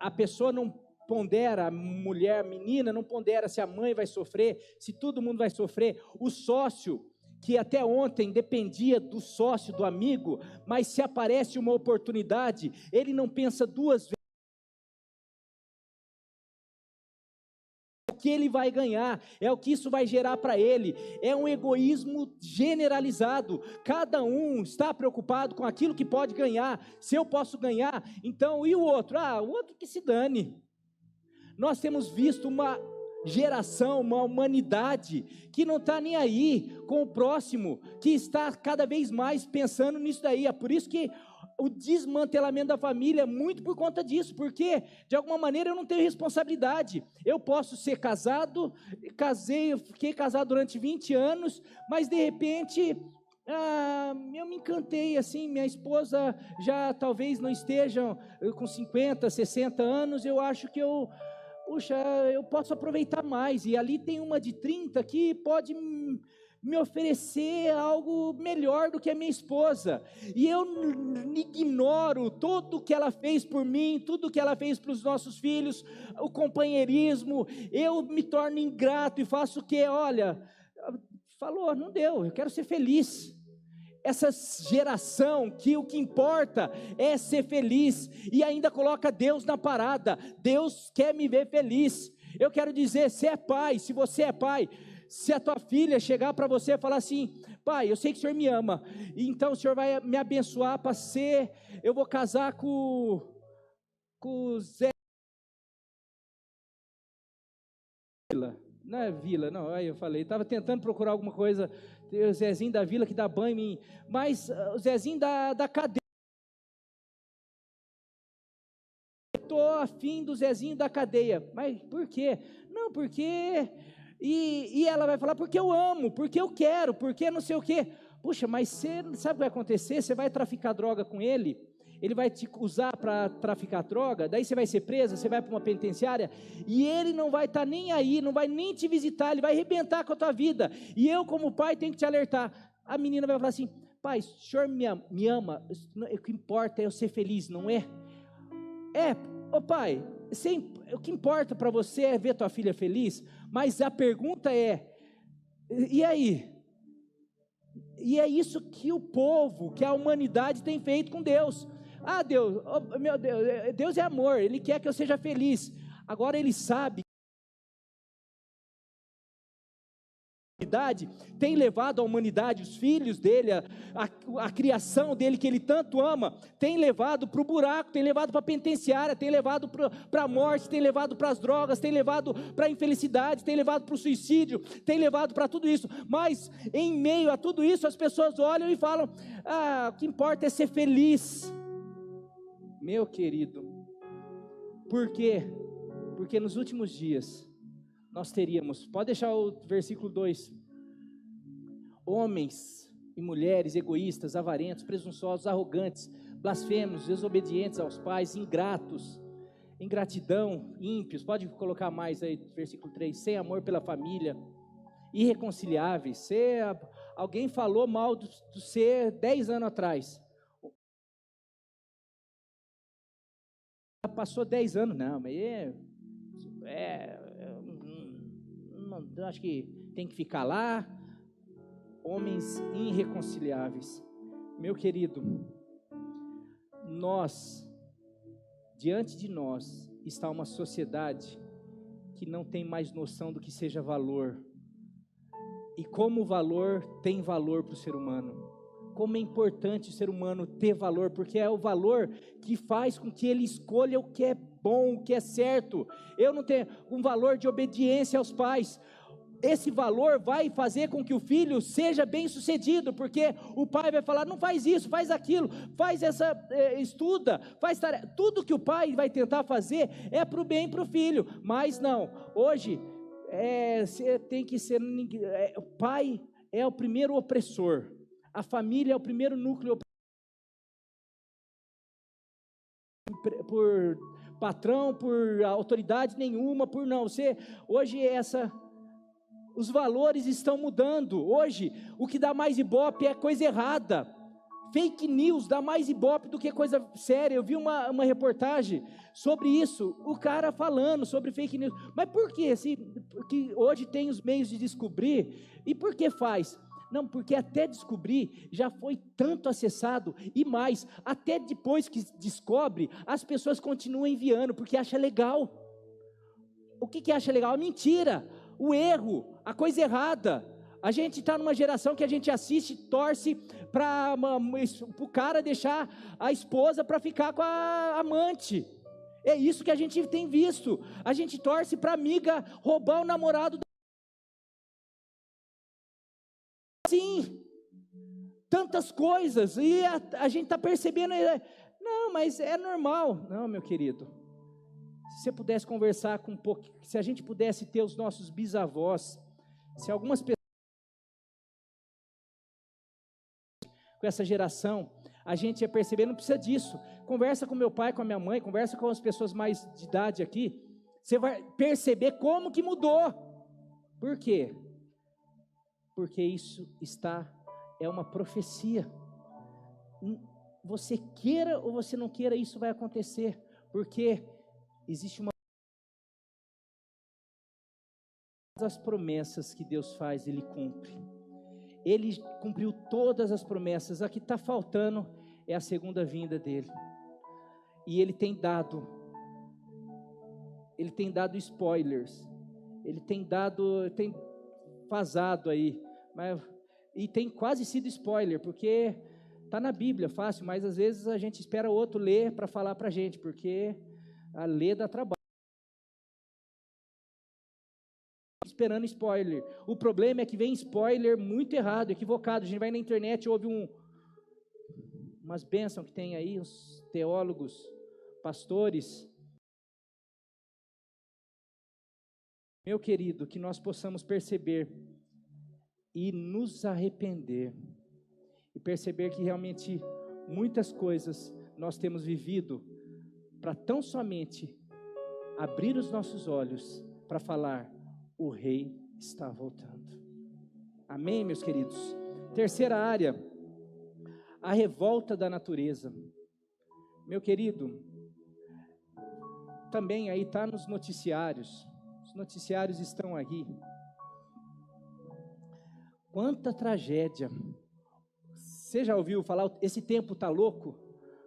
a pessoa não pondera, a mulher, a menina, não pondera se a mãe vai sofrer, se todo mundo vai sofrer. O sócio, que até ontem dependia do sócio, do amigo, mas se aparece uma oportunidade, ele não pensa duas vezes o que ele vai ganhar, é o que isso vai gerar para ele. É um egoísmo generalizado, cada um está preocupado com aquilo que pode ganhar. Se eu posso ganhar, então, e o outro? O outro que se dane. Nós temos visto uma geração, uma humanidade que não está nem aí com o próximo, que está cada vez mais pensando nisso daí. É por isso que o desmantelamento da família é muito por conta disso, porque de alguma maneira eu não tenho responsabilidade. Eu posso ser casado, fiquei casado durante 20 anos, mas de repente eu me encantei assim, minha esposa já talvez não esteja com 50, 60 anos, eu acho que eu posso aproveitar mais, e ali tem uma de 30 que pode me oferecer algo melhor do que a minha esposa, e eu ignoro tudo que ela fez por mim, tudo que ela fez para os nossos filhos, o companheirismo, eu me torno ingrato e faço o quê? Olha, falou, não deu, eu quero ser feliz. Essa geração que o que importa é ser feliz, e ainda coloca Deus na parada. Deus quer me ver feliz. Eu quero dizer, se é pai, se você é pai, se a tua filha chegar para você e falar assim: pai, eu sei que o senhor me ama, então o senhor vai me abençoar para ser, eu vou casar com o Zé Vila, não é Vila, não, aí eu falei, estava tentando procurar alguma coisa, o Zezinho da Vila que dá banho em mim, mas o Zezinho da cadeia, estou afim do Zezinho da cadeia. Mas por quê? Não, porque, e ela vai falar, porque eu amo, porque eu quero, porque não sei o quê. Puxa, mas você sabe o que vai acontecer? Você vai traficar droga com ele, ele vai te usar para traficar droga, daí você vai ser presa, você vai para uma penitenciária, e ele não vai estar nem aí, não vai nem te visitar, ele vai arrebentar com a tua vida, e eu como pai tenho que te alertar. A menina vai falar assim: pai, o senhor me ama, o que importa é eu ser feliz, não é? Pai, o que importa para você é ver tua filha feliz, mas a pergunta é, e aí? E é isso que o povo, que a humanidade tem feito com Deus. Deus, meu Deus, Deus é amor, Ele quer que eu seja feliz. Agora Ele sabe tem levado a humanidade, os filhos dele, a criação dele que ele tanto ama, tem levado para o buraco, tem levado para a penitenciária, tem levado para a morte, tem levado para as drogas, tem levado para a infelicidade, tem levado para o suicídio, tem levado para tudo isso. Mas em meio a tudo isso as pessoas olham e falam: o que importa é ser feliz. Meu querido, por quê? Porque nos últimos dias nós teríamos, pode deixar o versículo 2, homens e mulheres egoístas, avarentos, presunçosos, arrogantes, blasfemos, desobedientes aos pais, ingratos, ingratidão, ímpios, pode colocar mais aí, versículo 3, sem amor pela família, irreconciliáveis. Alguém falou mal do ser 10 anos atrás, passou 10 anos, não, mas eu acho que tem que ficar lá. Homens irreconciliáveis. Meu querido, diante de nós está uma sociedade que não tem mais noção do que seja valor, e como o valor tem valor para o ser humano, como é importante o ser humano ter valor, porque é o valor que faz com que ele escolha o que é bom, o que é certo. Eu não tenho um valor de obediência aos pais, esse valor vai fazer com que o filho seja bem sucedido, porque o pai vai falar: não faz isso, faz aquilo, faz estuda, faz tarefa. Tudo que o pai vai tentar fazer é para o bem para o filho, mas não, hoje tem que ser, o pai é o primeiro opressor, a família é o primeiro núcleo por patrão, por autoridade nenhuma, os valores estão mudando. Hoje, o que dá mais ibope é coisa errada. Fake news dá mais ibope do que coisa séria. Eu vi uma reportagem sobre isso, o cara falando sobre fake news. Mas por quê? Porque hoje tem os meios de descobrir, e por que faz? Não, porque até descobrir já foi tanto acessado, e mais, até depois que descobre, as pessoas continuam enviando, porque acha legal. O que acha legal? A mentira, o erro, a coisa errada. A gente está numa geração que a gente assiste, torce para o cara deixar a esposa para ficar com a amante. É isso que a gente tem visto. A gente torce para a amiga roubar o namorado. Sim, tantas coisas, e a gente está percebendo, não, mas é normal. Não, meu querido, se você pudesse conversar com um pouco, se a gente pudesse ter os nossos bisavós, se algumas pessoas, com essa geração, a gente ia perceber, não precisa disso. Conversa com meu pai, com a minha mãe, conversa com as pessoas mais de idade aqui, você vai perceber como que mudou. Por quê? Porque isso é uma profecia. Você queira ou você não queira, isso vai acontecer, porque existe as promessas que Deus faz, Ele cumpre. Ele cumpriu todas as promessas. A que está faltando é a segunda vinda dele. E Ele tem dado spoilers. Ele tem vazado aí. E tem quase sido spoiler, porque está na Bíblia, fácil, mas às vezes a gente espera outro ler para falar para a gente, porque a ler dá trabalho. Esperando spoiler. O problema é que vem spoiler muito errado, equivocado. A gente vai na internet, ouve umas bênçãos que tem aí, os teólogos, pastores. Meu querido, que nós possamos perceber e nos arrepender, e perceber que realmente muitas coisas nós temos vivido para tão somente abrir os nossos olhos para falar: o Rei está voltando. Amém, meus queridos? Terceira área, a revolta da natureza. Meu querido, também aí está nos noticiários. Os noticiários estão aí. Quanta tragédia. Você já ouviu falar, esse tempo está louco?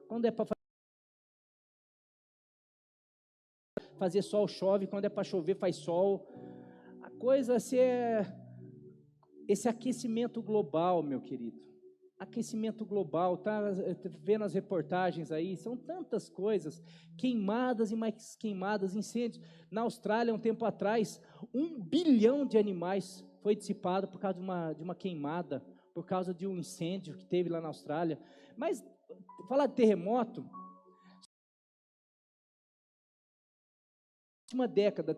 Quando é para fazer sol, chove. Quando é para chover, faz sol. A coisa esse aquecimento global, meu querido. Aquecimento global, tá vendo as reportagens aí, são tantas coisas, queimadas e mais queimadas, incêndios. Na Austrália, um tempo atrás, 1 bilhão de animais foi dissipado por causa de uma queimada, por causa de um incêndio que teve lá na Austrália. Mas, falar de terremoto, última década,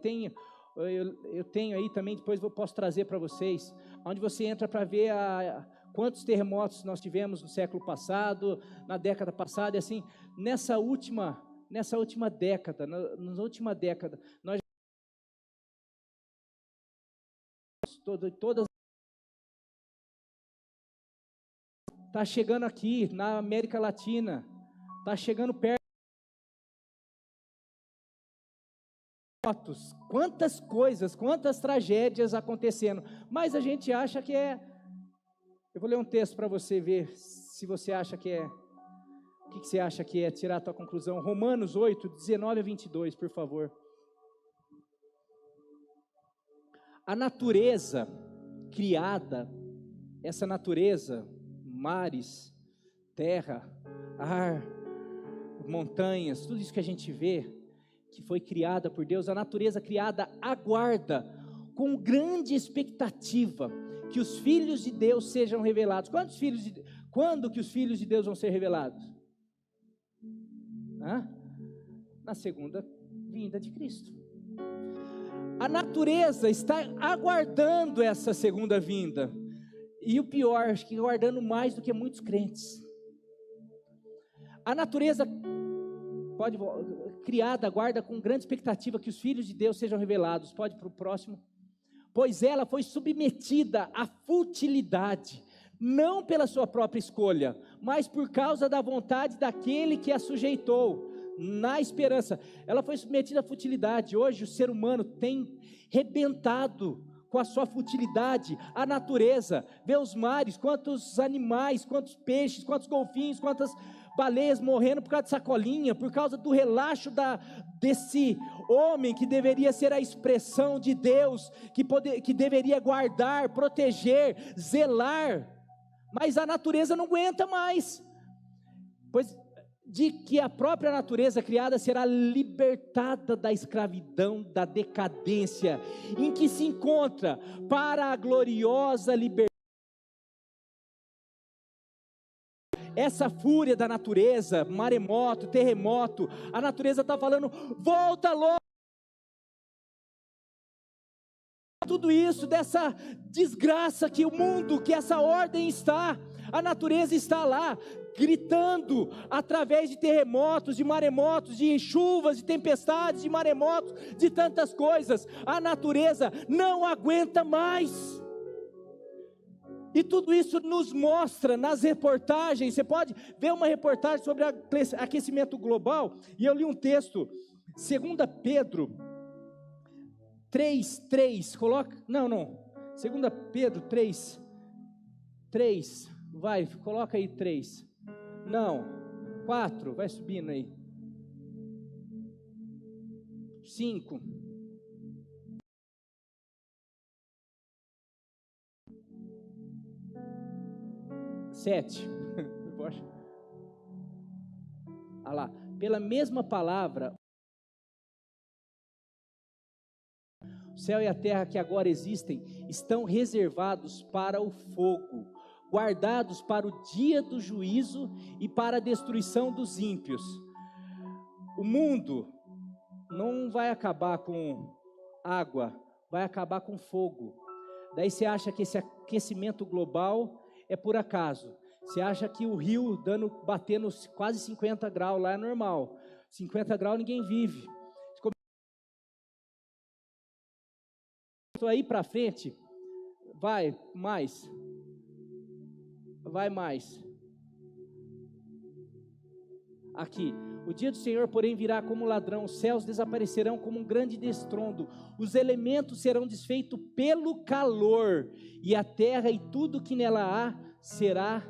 eu tenho aí também, depois eu posso trazer para vocês, onde você entra para ver quantos terremotos nós tivemos no século passado, na década passada, e assim, nessa última década, nós todas está chegando aqui na América Latina, está chegando perto. Quantas coisas, quantas tragédias acontecendo, mas a gente acha que é. Eu vou ler um texto para você ver se você acha que é. O que você acha que é? Tirar a tua conclusão. Romanos 8, 19 a 22, por favor. A natureza criada, essa natureza, mares, terra, ar, montanhas, tudo isso que a gente vê, que foi criada por Deus, a natureza criada aguarda com grande expectativa que os filhos de Deus sejam revelados. Quando que os filhos de Deus vão ser revelados? Na segunda vinda de Cristo. A natureza está aguardando essa segunda vinda. E o pior, acho que aguardando mais do que muitos crentes. A natureza criada aguarda com grande expectativa que os filhos de Deus sejam revelados. Pode para o próximo. Pois ela foi submetida à futilidade, não pela sua própria escolha, mas por causa da vontade daquele que a sujeitou, na esperança. Ela foi submetida à futilidade. Hoje o ser humano tem rebentado com a sua futilidade a natureza. Vê os mares, quantos animais, quantos peixes, quantos golfinhos, quantas baleias morrendo por causa de sacolinha, por causa do relaxo desse homem que deveria ser a expressão de Deus, que deveria guardar, proteger, zelar, mas a natureza não aguenta mais, pois de que a própria natureza criada será libertada da escravidão, da decadência, em que se encontra, para a gloriosa liberdade. Essa fúria da natureza, maremoto, terremoto, a natureza está falando, volta logo. Tudo isso, dessa desgraça que o mundo, que essa ordem está, a natureza está lá, gritando, através de terremotos, de maremotos, de chuvas, de tempestades, de maremotos, de tantas coisas, a natureza não aguenta mais. E tudo isso nos mostra nas reportagens. Você pode ver uma reportagem sobre aquecimento global, e eu li um texto, 2 Pedro 3, coloca, não, 2 Pedro 3, vai, coloca aí 3, não, 4, vai subindo aí, 5, 7, olha lá, pela mesma palavra, o céu e a terra que agora existem estão reservados para o fogo, guardados para o dia do juízo e para a destruição dos ímpios. O mundo não vai acabar com água, vai acabar com fogo. Daí você acha que esse aquecimento global é por acaso. Você acha que o rio batendo quase 50 graus lá é normal. 50 graus ninguém vive. Aí para frente, vai mais. Aqui, o dia do Senhor, porém, virá como ladrão, os céus desaparecerão como um grande estrondo, os elementos serão desfeitos pelo calor, e a terra e tudo que nela há será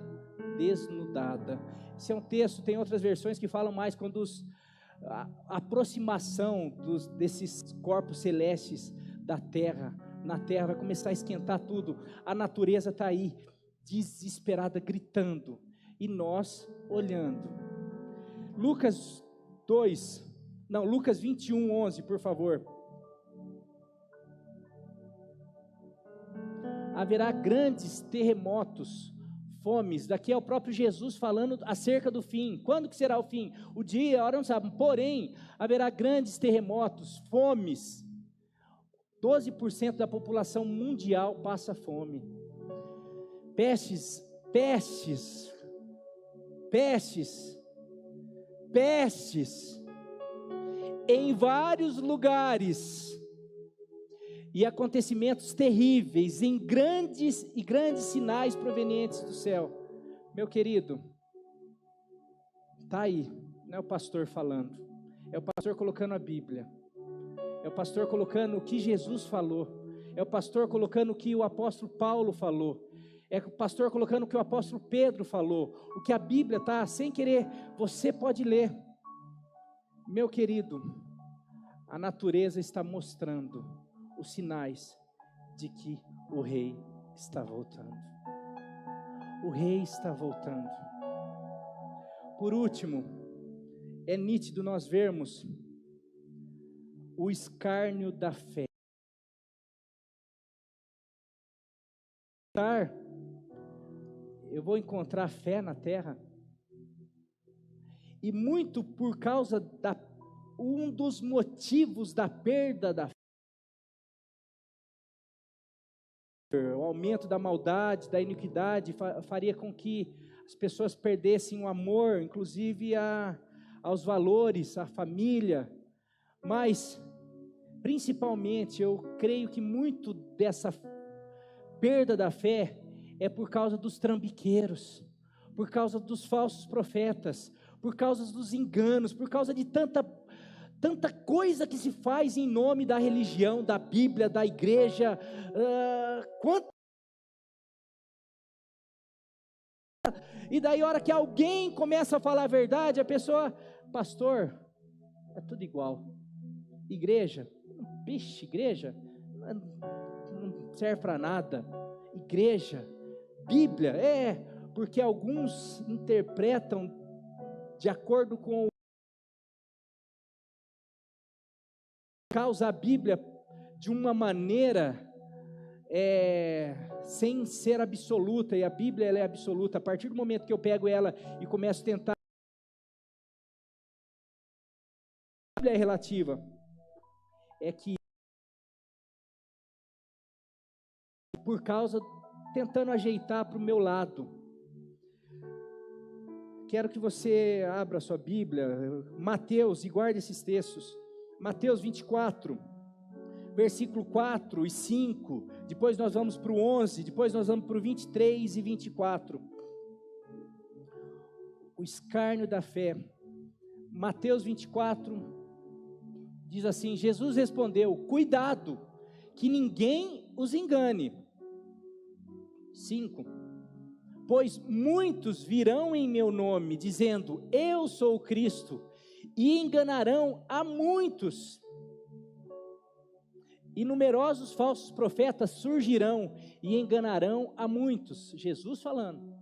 desnudada. Esse é um texto, tem outras versões que falam mais quando a aproximação desses corpos celestes da terra, na terra vai começar a esquentar tudo, a natureza está aí, desesperada, gritando, e nós olhando. Lucas 21:11, por favor. Haverá grandes terremotos, fomes, daqui é o próprio Jesus falando acerca do fim. Quando que será o fim? O dia, a hora não sabe, porém, haverá grandes terremotos, fomes, 12% da população mundial passa fome, pestes, em vários lugares, e acontecimentos terríveis, em grandes sinais provenientes do céu. Meu querido, está aí, não é o pastor falando, é o pastor colocando a Bíblia, é o pastor colocando o que Jesus falou, é o pastor colocando o que o apóstolo Paulo falou, é o pastor colocando o que o apóstolo Pedro falou, o que a Bíblia está, sem querer, você pode ler. Meu querido, a natureza está mostrando os sinais de que o rei está voltando. O rei está voltando. Por último, é nítido nós vermos o escárnio da fé. Eu vou encontrar fé na terra, e muito por causa um dos motivos da perda da fé, o aumento da maldade, da iniquidade, faria com que as pessoas perdessem o amor, inclusive aos valores, à família, mas principalmente eu creio que muito dessa perda da fé é por causa dos trambiqueiros, por causa dos falsos profetas, por causa dos enganos, por causa de tanta coisa que se faz em nome da religião, da Bíblia, da igreja. E daí a hora que alguém começa a falar a verdade, a pessoa, pastor, é tudo igual. Igreja, vixe, igreja não serve para nada. Igreja, Bíblia, porque alguns interpretam de acordo com causa a Bíblia de uma maneira sem ser absoluta, e a Bíblia ela é absoluta. A partir do momento que eu pego ela e começo a tentar, a Bíblia é relativa, é que por causa, tentando ajeitar para o meu lado. Quero que você abra a sua Bíblia, Mateus, e guarde esses textos. Mateus 24, versículo 4 e 5, depois nós vamos para o 11, depois nós vamos para o 23 e 24. O escárnio da fé. Mateus 24, diz assim: Jesus respondeu: cuidado, que ninguém os engane. 5. Pois muitos virão em meu nome, dizendo, eu sou o Cristo, e enganarão a muitos. E numerosos falsos profetas surgirão, e enganarão a muitos. Jesus falando.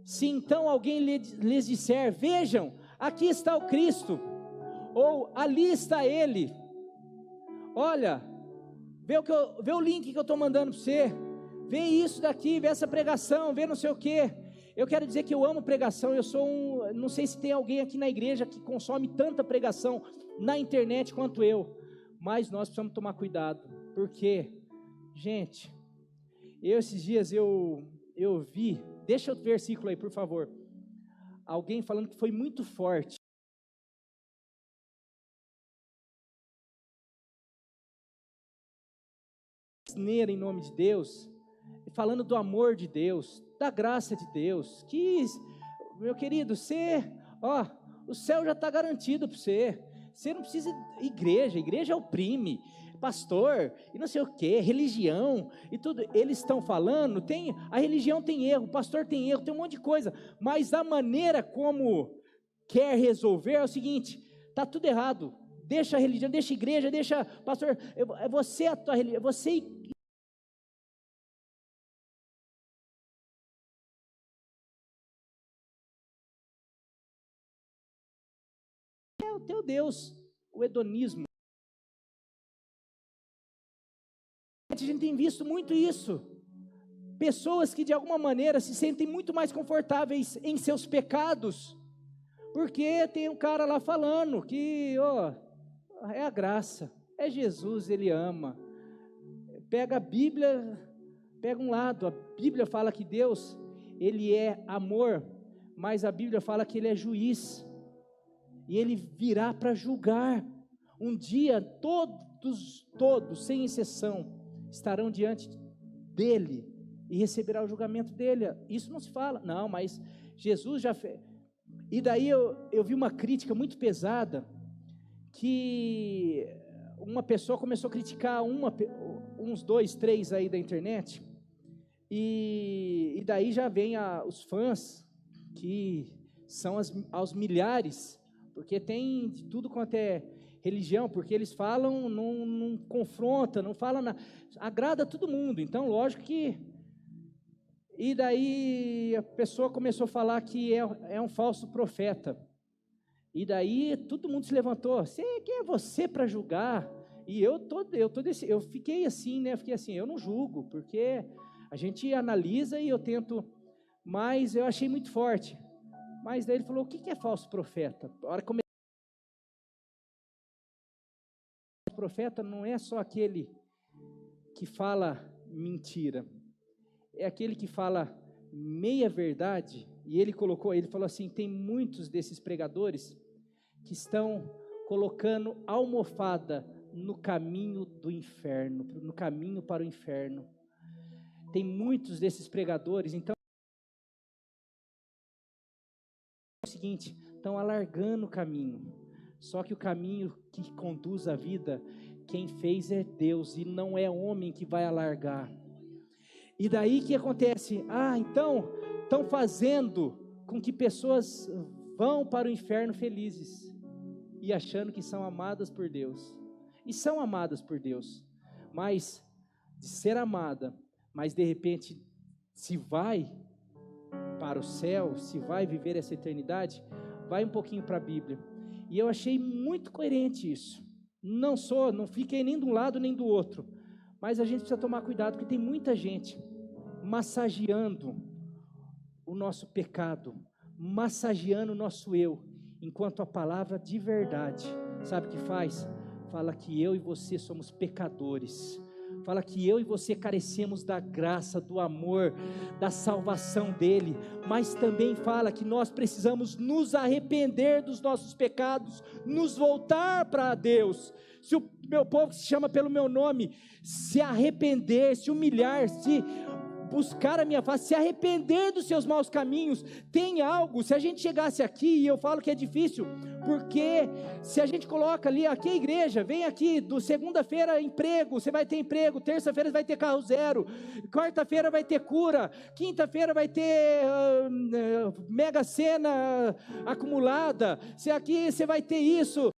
Se então alguém lhes disser, vejam, aqui está o Cristo, ou ali está Ele, olha, vê o link que eu estou mandando para você, vê isso daqui, vê essa pregação, vê não sei o que. Eu quero dizer que eu amo pregação. Eu sou não sei se tem alguém aqui na igreja que consome tanta pregação na internet quanto eu, mas nós precisamos tomar cuidado, porque, gente, esses dias eu vi, deixa o versículo aí por favor, alguém falando que foi muito forte, em nome de Deus, falando do amor de Deus, da graça de Deus, que, meu querido, o céu já está garantido para você não precisa igreja oprime, pastor, e não sei o que, religião, e tudo, eles estão falando, a religião tem erro, o pastor tem erro, tem um monte de coisa, mas a maneira como quer resolver é o seguinte, está tudo errado, deixa a religião, deixa a igreja, deixa, pastor, você a tua religião, você o teu Deus, o hedonismo. A gente tem visto muito isso, pessoas que de alguma maneira se sentem muito mais confortáveis em seus pecados, porque tem um cara lá falando que, é a graça, é Jesus, Ele ama, pega a Bíblia, pega um lado, a Bíblia fala que Deus, Ele é amor, mas a Bíblia fala que Ele é juiz, e Ele virá para julgar. Um dia todos, sem exceção, estarão diante dEle, e receberá o julgamento dEle. Isso não se fala, não, mas Jesus já fez. E daí eu vi uma crítica muito pesada, que uma pessoa começou a criticar uns 2, 3 aí da internet, e daí já vem os fãs, que são aos milhares, porque tem de tudo quanto é religião, porque eles falam, não confronta, não fala, agrada todo mundo, então lógico que, e daí a pessoa começou a falar que é um falso profeta, e daí todo mundo se levantou, quem é você para julgar? E eu fiquei assim, né, eu não julgo, porque a gente analisa e eu tento, mas eu achei muito forte. Mas daí ele falou, o que é falso profeta? A hora que profeta não é só aquele que fala mentira, é aquele que fala meia verdade, e ele falou assim, tem muitos desses pregadores que estão colocando almofada no caminho do inferno, no caminho para o inferno. Tem muitos desses pregadores, então é o seguinte, estão alargando o caminho. Só que o caminho que conduz à vida, quem fez é Deus, e não é homem que vai alargar. E daí que acontece? Então, estão fazendo com que pessoas vão para o inferno felizes, e achando que são amadas por Deus. E são amadas por Deus, mas de ser amada, mas de repente, se vai para o céu, se vai viver essa eternidade, vai um pouquinho para a Bíblia. E eu achei muito coerente isso. Não fiquei nem de um lado nem do outro, mas a gente precisa tomar cuidado, porque tem muita gente massageando o nosso pecado, massageando o nosso eu, enquanto a palavra de verdade, sabe o que faz? Fala que eu e você somos pecadores, fala que eu e você carecemos da graça, do amor, da salvação dele, mas também fala que nós precisamos nos arrepender dos nossos pecados, nos voltar para Deus. Se o meu povo que se chama pelo meu nome, se arrepender, se humilhar, se buscar a minha face, se arrepender dos seus maus caminhos, tem algo. Se a gente chegasse aqui, e eu falo que é difícil, porque se a gente coloca ali, aqui a igreja, vem aqui, do segunda-feira emprego, você vai ter emprego, terça-feira vai ter carro zero, quarta-feira vai ter cura, quinta-feira vai ter mega sena acumulada, se aqui você vai ter isso,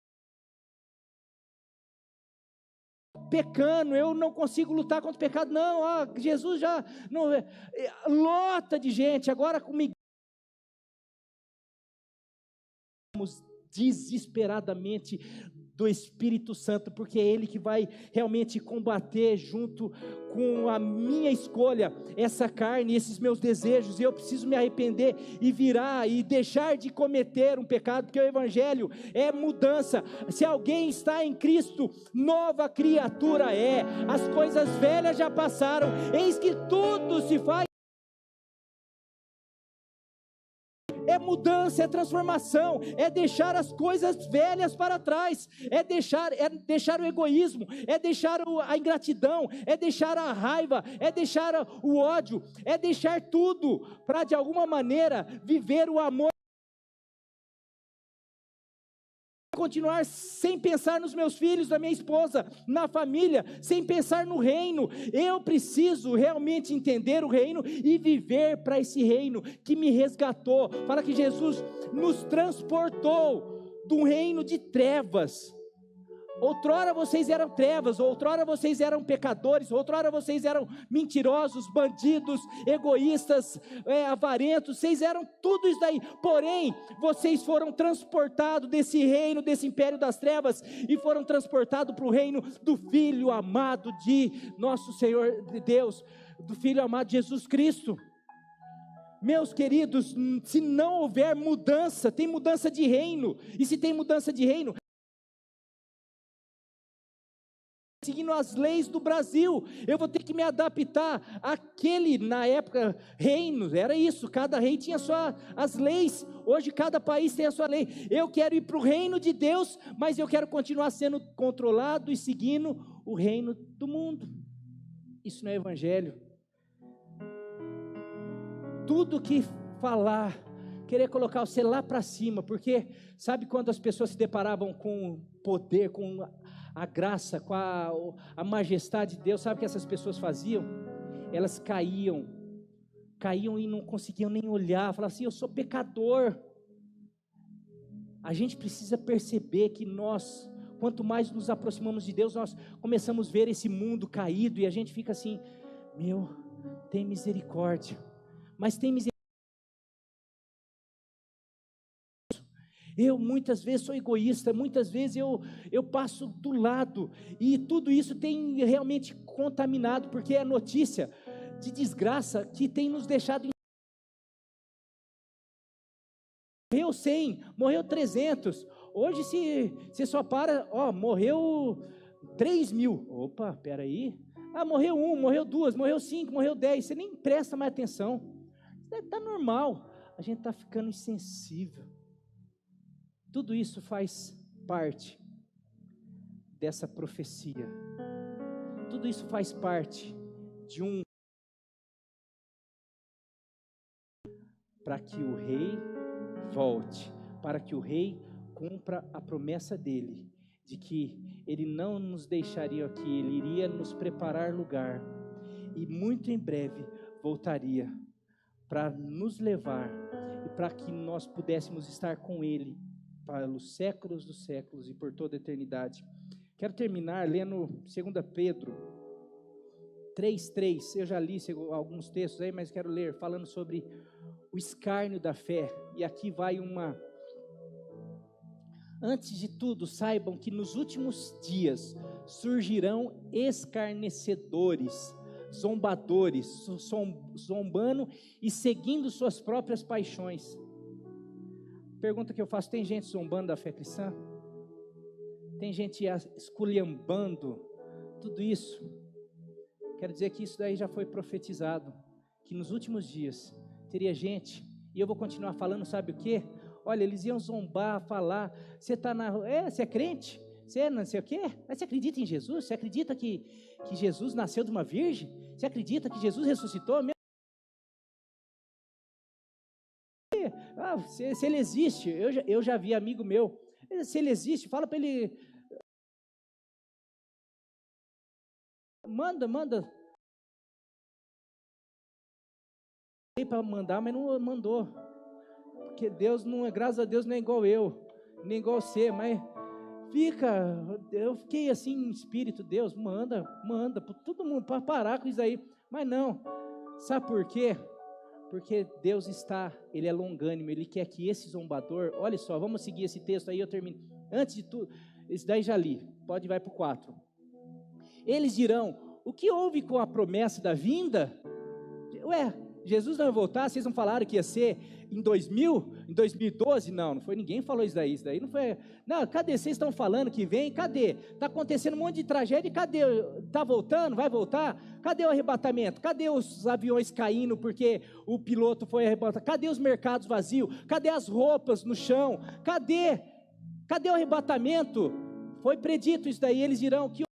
pecando, eu não consigo lutar contra o pecado, não, Jesus já, não, lota de gente, agora comigo, desesperadamente do Espírito Santo, porque é Ele que vai realmente combater junto com a minha escolha, essa carne, esses meus desejos, e eu preciso me arrepender e virar e deixar de cometer um pecado, porque o Evangelho é mudança. Se alguém está em Cristo, nova criatura é, as coisas velhas já passaram, eis que tudo se faz. É mudança, é transformação, é deixar as coisas velhas para trás, é deixar o egoísmo, é deixar a ingratidão, é deixar a raiva, é deixar o ódio, é deixar tudo para de alguma maneira viver o amor. Continuar sem pensar nos meus filhos, na minha esposa, na família, sem pensar no reino. Eu preciso realmente entender o reino e viver para esse reino que me resgatou. Fala que Jesus nos transportou de um reino de trevas. Outrora vocês eram trevas, outrora vocês eram pecadores, outrora vocês eram mentirosos, bandidos, egoístas, avarentos, vocês eram tudo isso daí, porém, vocês foram transportados desse reino, desse império das trevas, e foram transportados para o reino do Filho amado de nosso Senhor de Deus, do Filho amado de Jesus Cristo. Meus queridos, se não houver mudança, tem mudança de reino, e se tem mudança de reino, seguindo as leis do Brasil, eu vou ter que me adaptar àquele, na época, reinos, era isso, cada rei tinha as leis, hoje cada país tem a sua lei. Eu quero ir para o reino de Deus, mas eu quero continuar sendo controlado e seguindo o reino do mundo. Isso não é evangelho. Tudo que falar, querer colocar você lá para cima, porque sabe quando as pessoas se deparavam com poder, com a graça, com a majestade de Deus, sabe o que essas pessoas faziam? Elas caíam e não conseguiam nem olhar, falavam assim, eu sou pecador. A gente precisa perceber que nós, quanto mais nos aproximamos de Deus, nós começamos a ver esse mundo caído, e a gente fica assim, tem misericórdia, mas tem misericórdia. Eu muitas vezes sou egoísta, muitas vezes eu passo do lado, e tudo isso tem realmente contaminado, porque é notícia de desgraça que tem nos deixado. Morreu 100, morreu 300, hoje se você só para, morreu 3.000, opa, peraí, morreu 1, morreu 2, morreu 5, morreu 10, você nem presta mais atenção, está normal, a gente está ficando insensível. Tudo isso faz parte dessa profecia. Tudo isso faz parte de um para que o rei volte, para que o rei cumpra a promessa dele, de que ele não nos deixaria aqui, ele iria nos preparar lugar, e muito em breve voltaria para nos levar, e para que nós pudéssemos estar com ele, para os séculos dos séculos, e por toda a eternidade. Quero terminar lendo 2 Pedro 3:3, eu já li alguns textos aí, mas quero ler, falando sobre o escárnio da fé, e aqui vai uma... Antes de tudo, saibam que nos últimos dias surgirão escarnecedores, zombadores, zombando e seguindo suas próprias paixões. Pergunta que eu faço, tem gente zombando da fé cristã? Tem gente esculhambando tudo isso? Quero dizer que isso daí já foi profetizado, que nos últimos dias teria gente, e eu vou continuar falando, sabe o quê? Olha, eles iam zombar, falar, você está você é crente? Você não sei o quê? Mas você acredita em Jesus? Você acredita que Jesus nasceu de uma virgem? Você acredita que Jesus ressuscitou? Se ele existe, eu já vi amigo meu, se ele existe, fala para ele, manda, para mandar, mas não mandou, porque Deus não é, graças a Deus não é igual eu, nem igual você, mas eu fiquei assim em espírito, Deus, manda, para todo mundo, para parar com isso aí, mas não, sabe por quê? Porque Deus Ele é longânimo, Ele quer que esse zombador, olha só, vamos seguir esse texto aí, eu termino, antes de tudo, esse daí já li, pode ir para o 4, eles dirão, o que houve com a promessa da vinda? Jesus não vai voltar, vocês não falaram que ia ser em 2012? Não foi, ninguém falou isso daí não foi, não, cadê, vocês estão falando que vem, cadê? Está acontecendo um monte de tragédia, cadê? Está voltando, vai voltar? Cadê o arrebatamento? Cadê os aviões caindo porque o piloto foi arrebatado? Cadê os mercados vazios? Cadê as roupas no chão? Cadê o arrebatamento? Foi predito isso daí, eles dirão que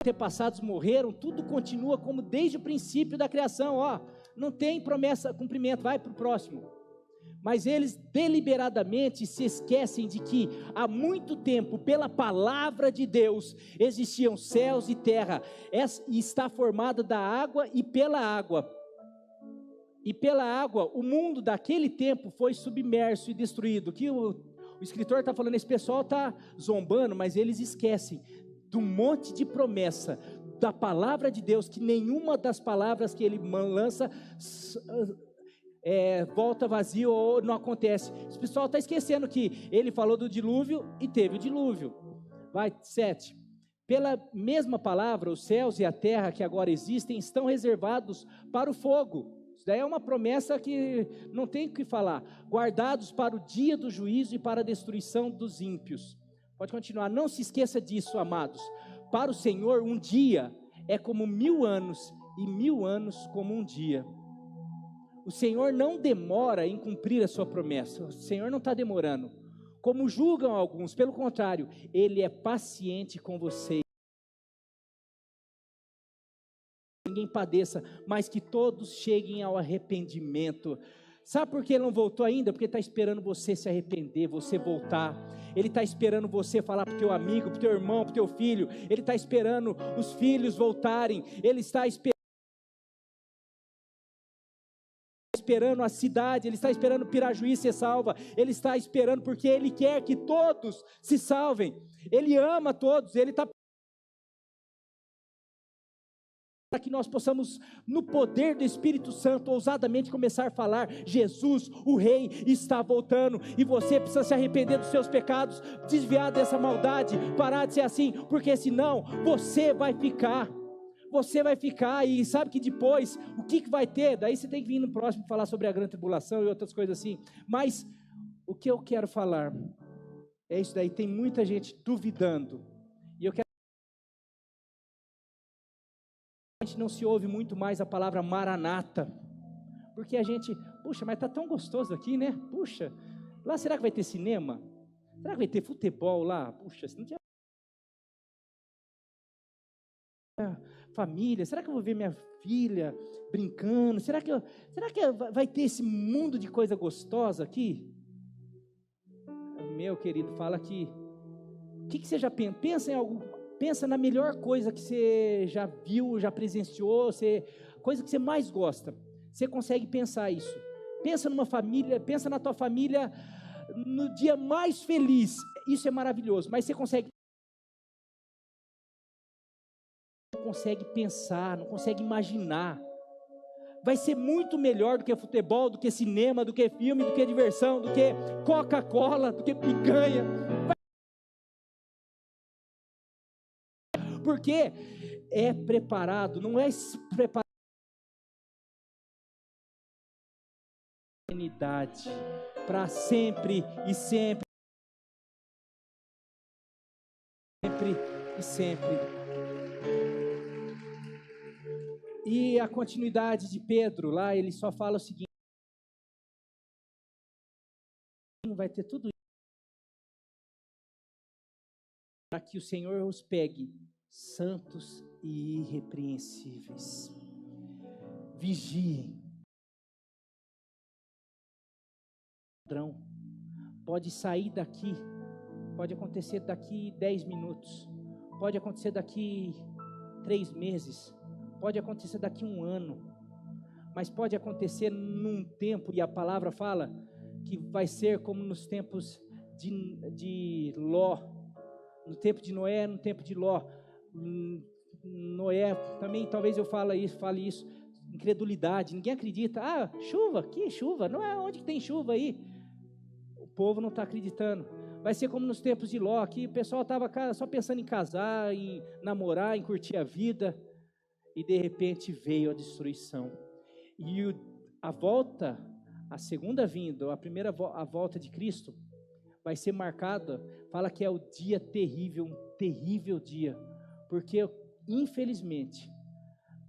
antepassados morreram, tudo continua como desde o princípio da criação, não tem promessa, cumprimento, vai para o próximo. Mas eles deliberadamente se esquecem de que há muito tempo, pela palavra de Deus, existiam céus e terra, e está formada da água e pela água. E pela água, o mundo daquele tempo foi submerso e destruído. Que o escritor está falando, esse pessoal está zombando, mas eles esquecem do monte de promessa da palavra de Deus, que nenhuma das palavras que ele lança volta vazio ou não acontece. Esse pessoal está esquecendo que ele falou do dilúvio e teve o dilúvio. Vai, 7. Pela mesma palavra, os céus e a terra que agora existem estão reservados para o fogo. Isso daí é uma promessa que não tem o que falar. Guardados para o dia do juízo e para a destruição dos ímpios. Pode continuar, não se esqueça disso, amados. Para o Senhor, um dia é como 1000 anos, e 1000 anos como um dia. O Senhor não demora em cumprir a sua promessa, o Senhor não está demorando, como julgam alguns, pelo contrário, Ele é paciente com vocês. Ninguém padeça, mas que todos cheguem ao arrependimento. Sabe por que ele não voltou ainda? Porque está esperando você se arrepender, você voltar. Ele está esperando você falar para o teu amigo, para o teu irmão, para o teu filho. Ele está esperando os filhos voltarem. Ele está esperando a cidade, Ele está esperando Pirajuí ser salva. Ele está esperando porque Ele quer que todos se salvem. Ele ama todos, Ele está para que nós possamos, no poder do Espírito Santo, ousadamente começar a falar, Jesus, o Rei, está voltando, e você precisa se arrepender dos seus pecados, desviar dessa maldade, parar de ser assim, porque senão, você vai ficar, e sabe que depois, o que vai ter? Daí você tem que vir no próximo falar sobre a grande tribulação e outras coisas assim, mas, o que eu quero falar, é isso daí, tem muita gente duvidando, e eu quero não se ouve muito mais a palavra maranata, porque a gente, puxa, mas está tão gostoso aqui, né? Puxa, lá será que vai ter cinema? Será que vai ter futebol lá? Puxa, se não tiver... família? Será que eu vou ver minha filha brincando? Será que vai ter esse mundo de coisa gostosa aqui? Meu querido, fala aqui. O que você já pensa? Pensa em algo, pensa na melhor coisa que você já viu, já presenciou, coisa que você mais gosta. Você consegue pensar isso? Pensa numa família, pensa na tua família no dia mais feliz. Isso é maravilhoso, mas você não consegue pensar, não consegue imaginar. Vai ser muito melhor do que futebol, do que cinema, do que filme, do que diversão, do que Coca-Cola, do que picanha. Porque é preparado, não é preparado para sempre e sempre, sempre e sempre. E a continuidade de Pedro lá, ele só fala o seguinte: vai ter tudo isso para que o Senhor os pegue santos e irrepreensíveis. Vigiem. Ladrão pode sair daqui, pode acontecer daqui 10 minutos, pode acontecer daqui 3 meses, pode acontecer daqui 1 ano, mas pode acontecer num tempo, e a palavra fala que vai ser como nos tempos de Ló, no tempo de Noé, no tempo de Ló. Noé, também talvez eu fale isso, incredulidade, ninguém acredita. Chuva, que chuva? Não é onde que tem chuva aí? O povo não está acreditando. Vai ser como nos tempos de Ló, que o pessoal estava só pensando em casar, em namorar, em curtir a vida, e de repente veio a destruição. E a segunda vinda, a volta de Cristo, vai ser marcada, fala que é o dia terrível, um terrível dia, porque infelizmente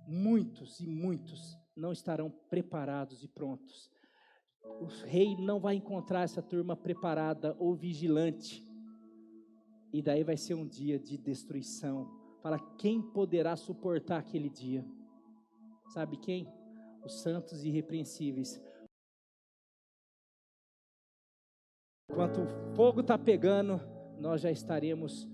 muitos e muitos não estarão preparados e prontos. O rei não vai encontrar essa turma preparada ou vigilante, e daí vai ser um dia de destruição. Fala, quem poderá suportar aquele dia? Sabe quem? Os santos e irrepreensíveis. Enquanto o fogo está pegando, nós já estaremos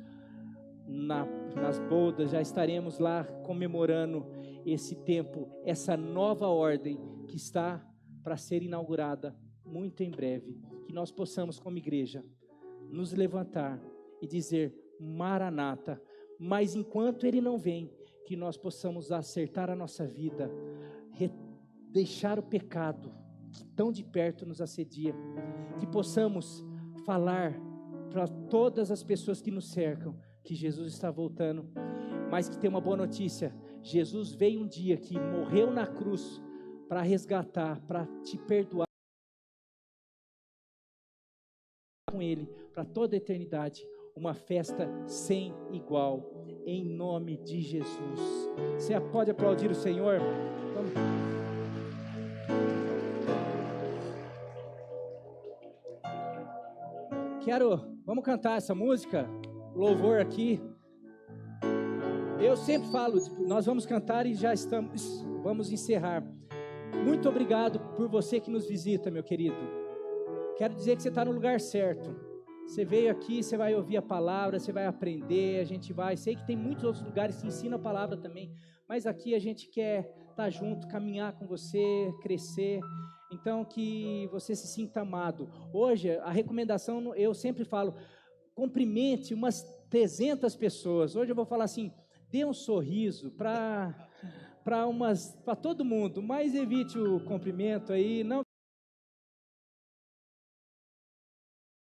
nas bodas, já estaremos lá comemorando esse tempo, essa nova ordem que está para ser inaugurada muito em breve. Que nós possamos, como igreja, nos levantar e dizer: Maranata. Mas enquanto Ele não vem, que nós possamos acertar a nossa vida, deixar o pecado que tão de perto nos assedia, que possamos falar para todas as pessoas que nos cercam que Jesus está voltando, mas que tem uma boa notícia: Jesus veio um dia que morreu na cruz para resgatar, para te perdoar com Ele para toda a eternidade, uma festa sem igual, em nome de Jesus. Você pode aplaudir o Senhor? Vamos. Vamos cantar essa música, louvor aqui. Eu sempre falo, nós vamos cantar e vamos encerrar. Muito obrigado por você que nos visita, meu querido. Quero dizer que você está no lugar certo. Você veio aqui, você vai ouvir a palavra, você vai aprender, sei que tem muitos outros lugares que ensinam a palavra também, mas aqui a gente quer estar junto, caminhar com você, crescer. Então, que você se sinta amado. Hoje, a recomendação, eu sempre falo, cumprimente umas 300 pessoas. Hoje eu vou falar assim, dê um sorriso para todo mundo, mas evite o cumprimento aí, não.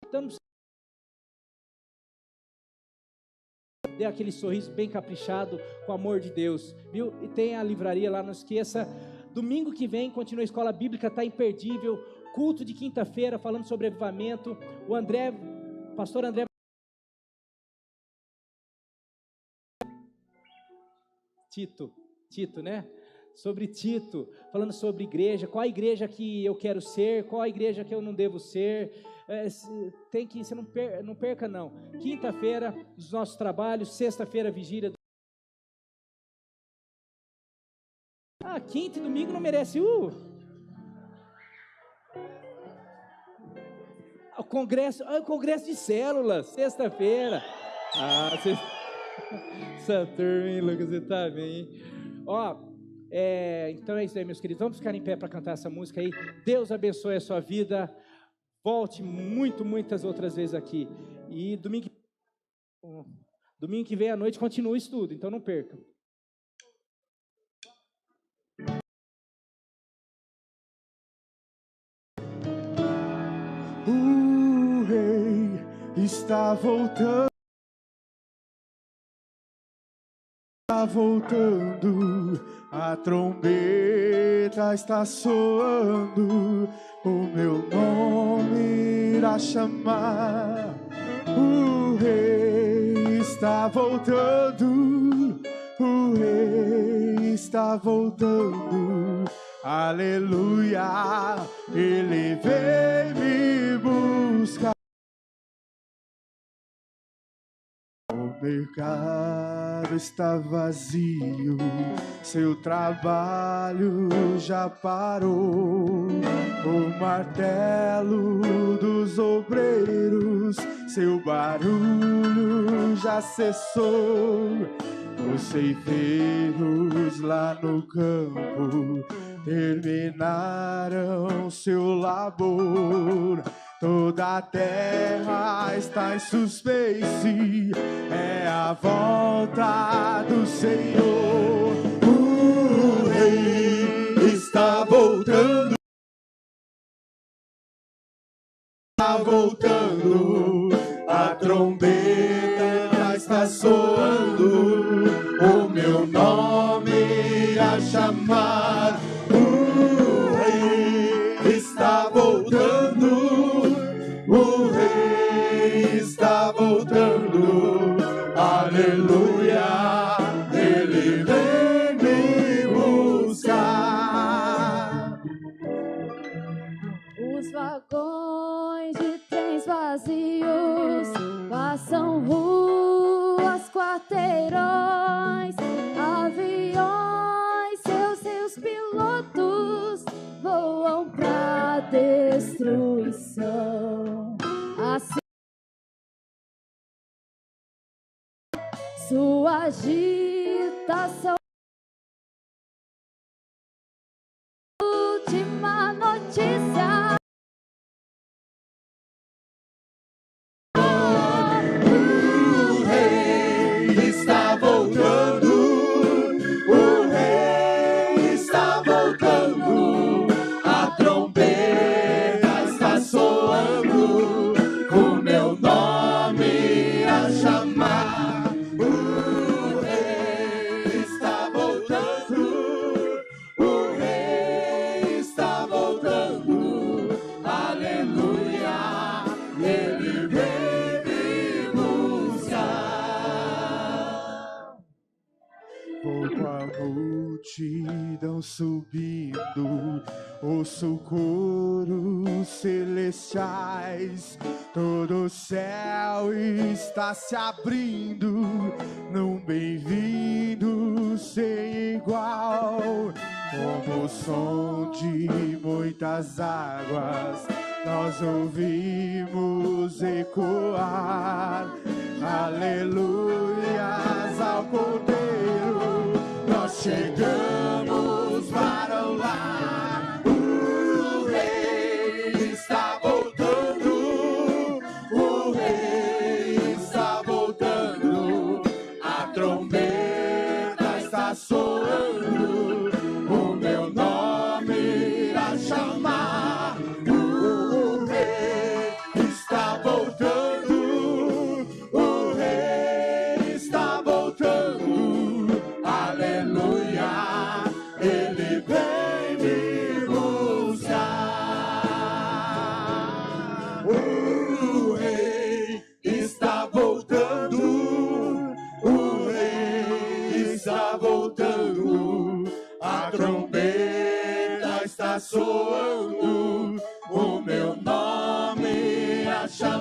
Então, dê aquele sorriso bem caprichado, com o amor de Deus, viu? E tem a livraria lá, não esqueça. Domingo que vem, continua a escola bíblica, está imperdível. Culto de quinta-feira, falando sobre avivamento. O pastor André. Tito, né? Sobre Tito, falando sobre igreja, qual a igreja que eu quero ser, qual a igreja que eu não devo ser. Você não perca não. Quinta-feira, os nossos trabalhos, sexta-feira, vigília. quinta e domingo não merece o congresso de células, sexta-feira. Essa turma, hein, Lucas, você tá bem, hein? Então é isso aí, meus queridos. Vamos ficar em pé para cantar essa música aí. Deus abençoe a sua vida. Volte muitas outras vezes aqui. E domingo que vem à noite continua o estudo, então não perca. O rei está voltando. Está voltando, a trombeta está soando, o meu nome irá chamar. O rei está voltando, o rei está voltando, aleluia, ele vem me buscar. O mercado está vazio, seu trabalho já parou. O martelo dos obreiros, seu barulho já cessou. Os ceifeiros lá no campo terminaram seu labor. Toda a terra está em suspense, é a volta do Senhor. O rei está voltando, está voltando, a trombeta está soando, o meu nome irá chamar. O rei está voltando, o rei está voltando, aleluia, ele vem me buscar. Os vagões de trens vazios passam ruas, quarteirões, aviões, seus pilotos voam pra destruição. Assim, sua agitação. Última notícia. O rei está voltando, o rei está voltando, a trombeta está soando, o meu nome a chamar. O rei está voltando, o rei está voltando, aleluia, ele vem me buscar. Vou com a multidão subindo, ouço coros celestiais, todo o céu está se abrindo, num bem-vindo sem igual, como o som de muitas águas, nós ouvimos ecoar, aleluias ao Cordeiro, nós chegamos para o lar. O rei está voltando, o rei está voltando, a trombeta está soando, o meu nome irá chamar. O rei está voltando, o rei está voltando, aleluia, ele vem me buscar. O rei está voltando, o rei está voltando, a trombeta está soando, o meu nome a chamar.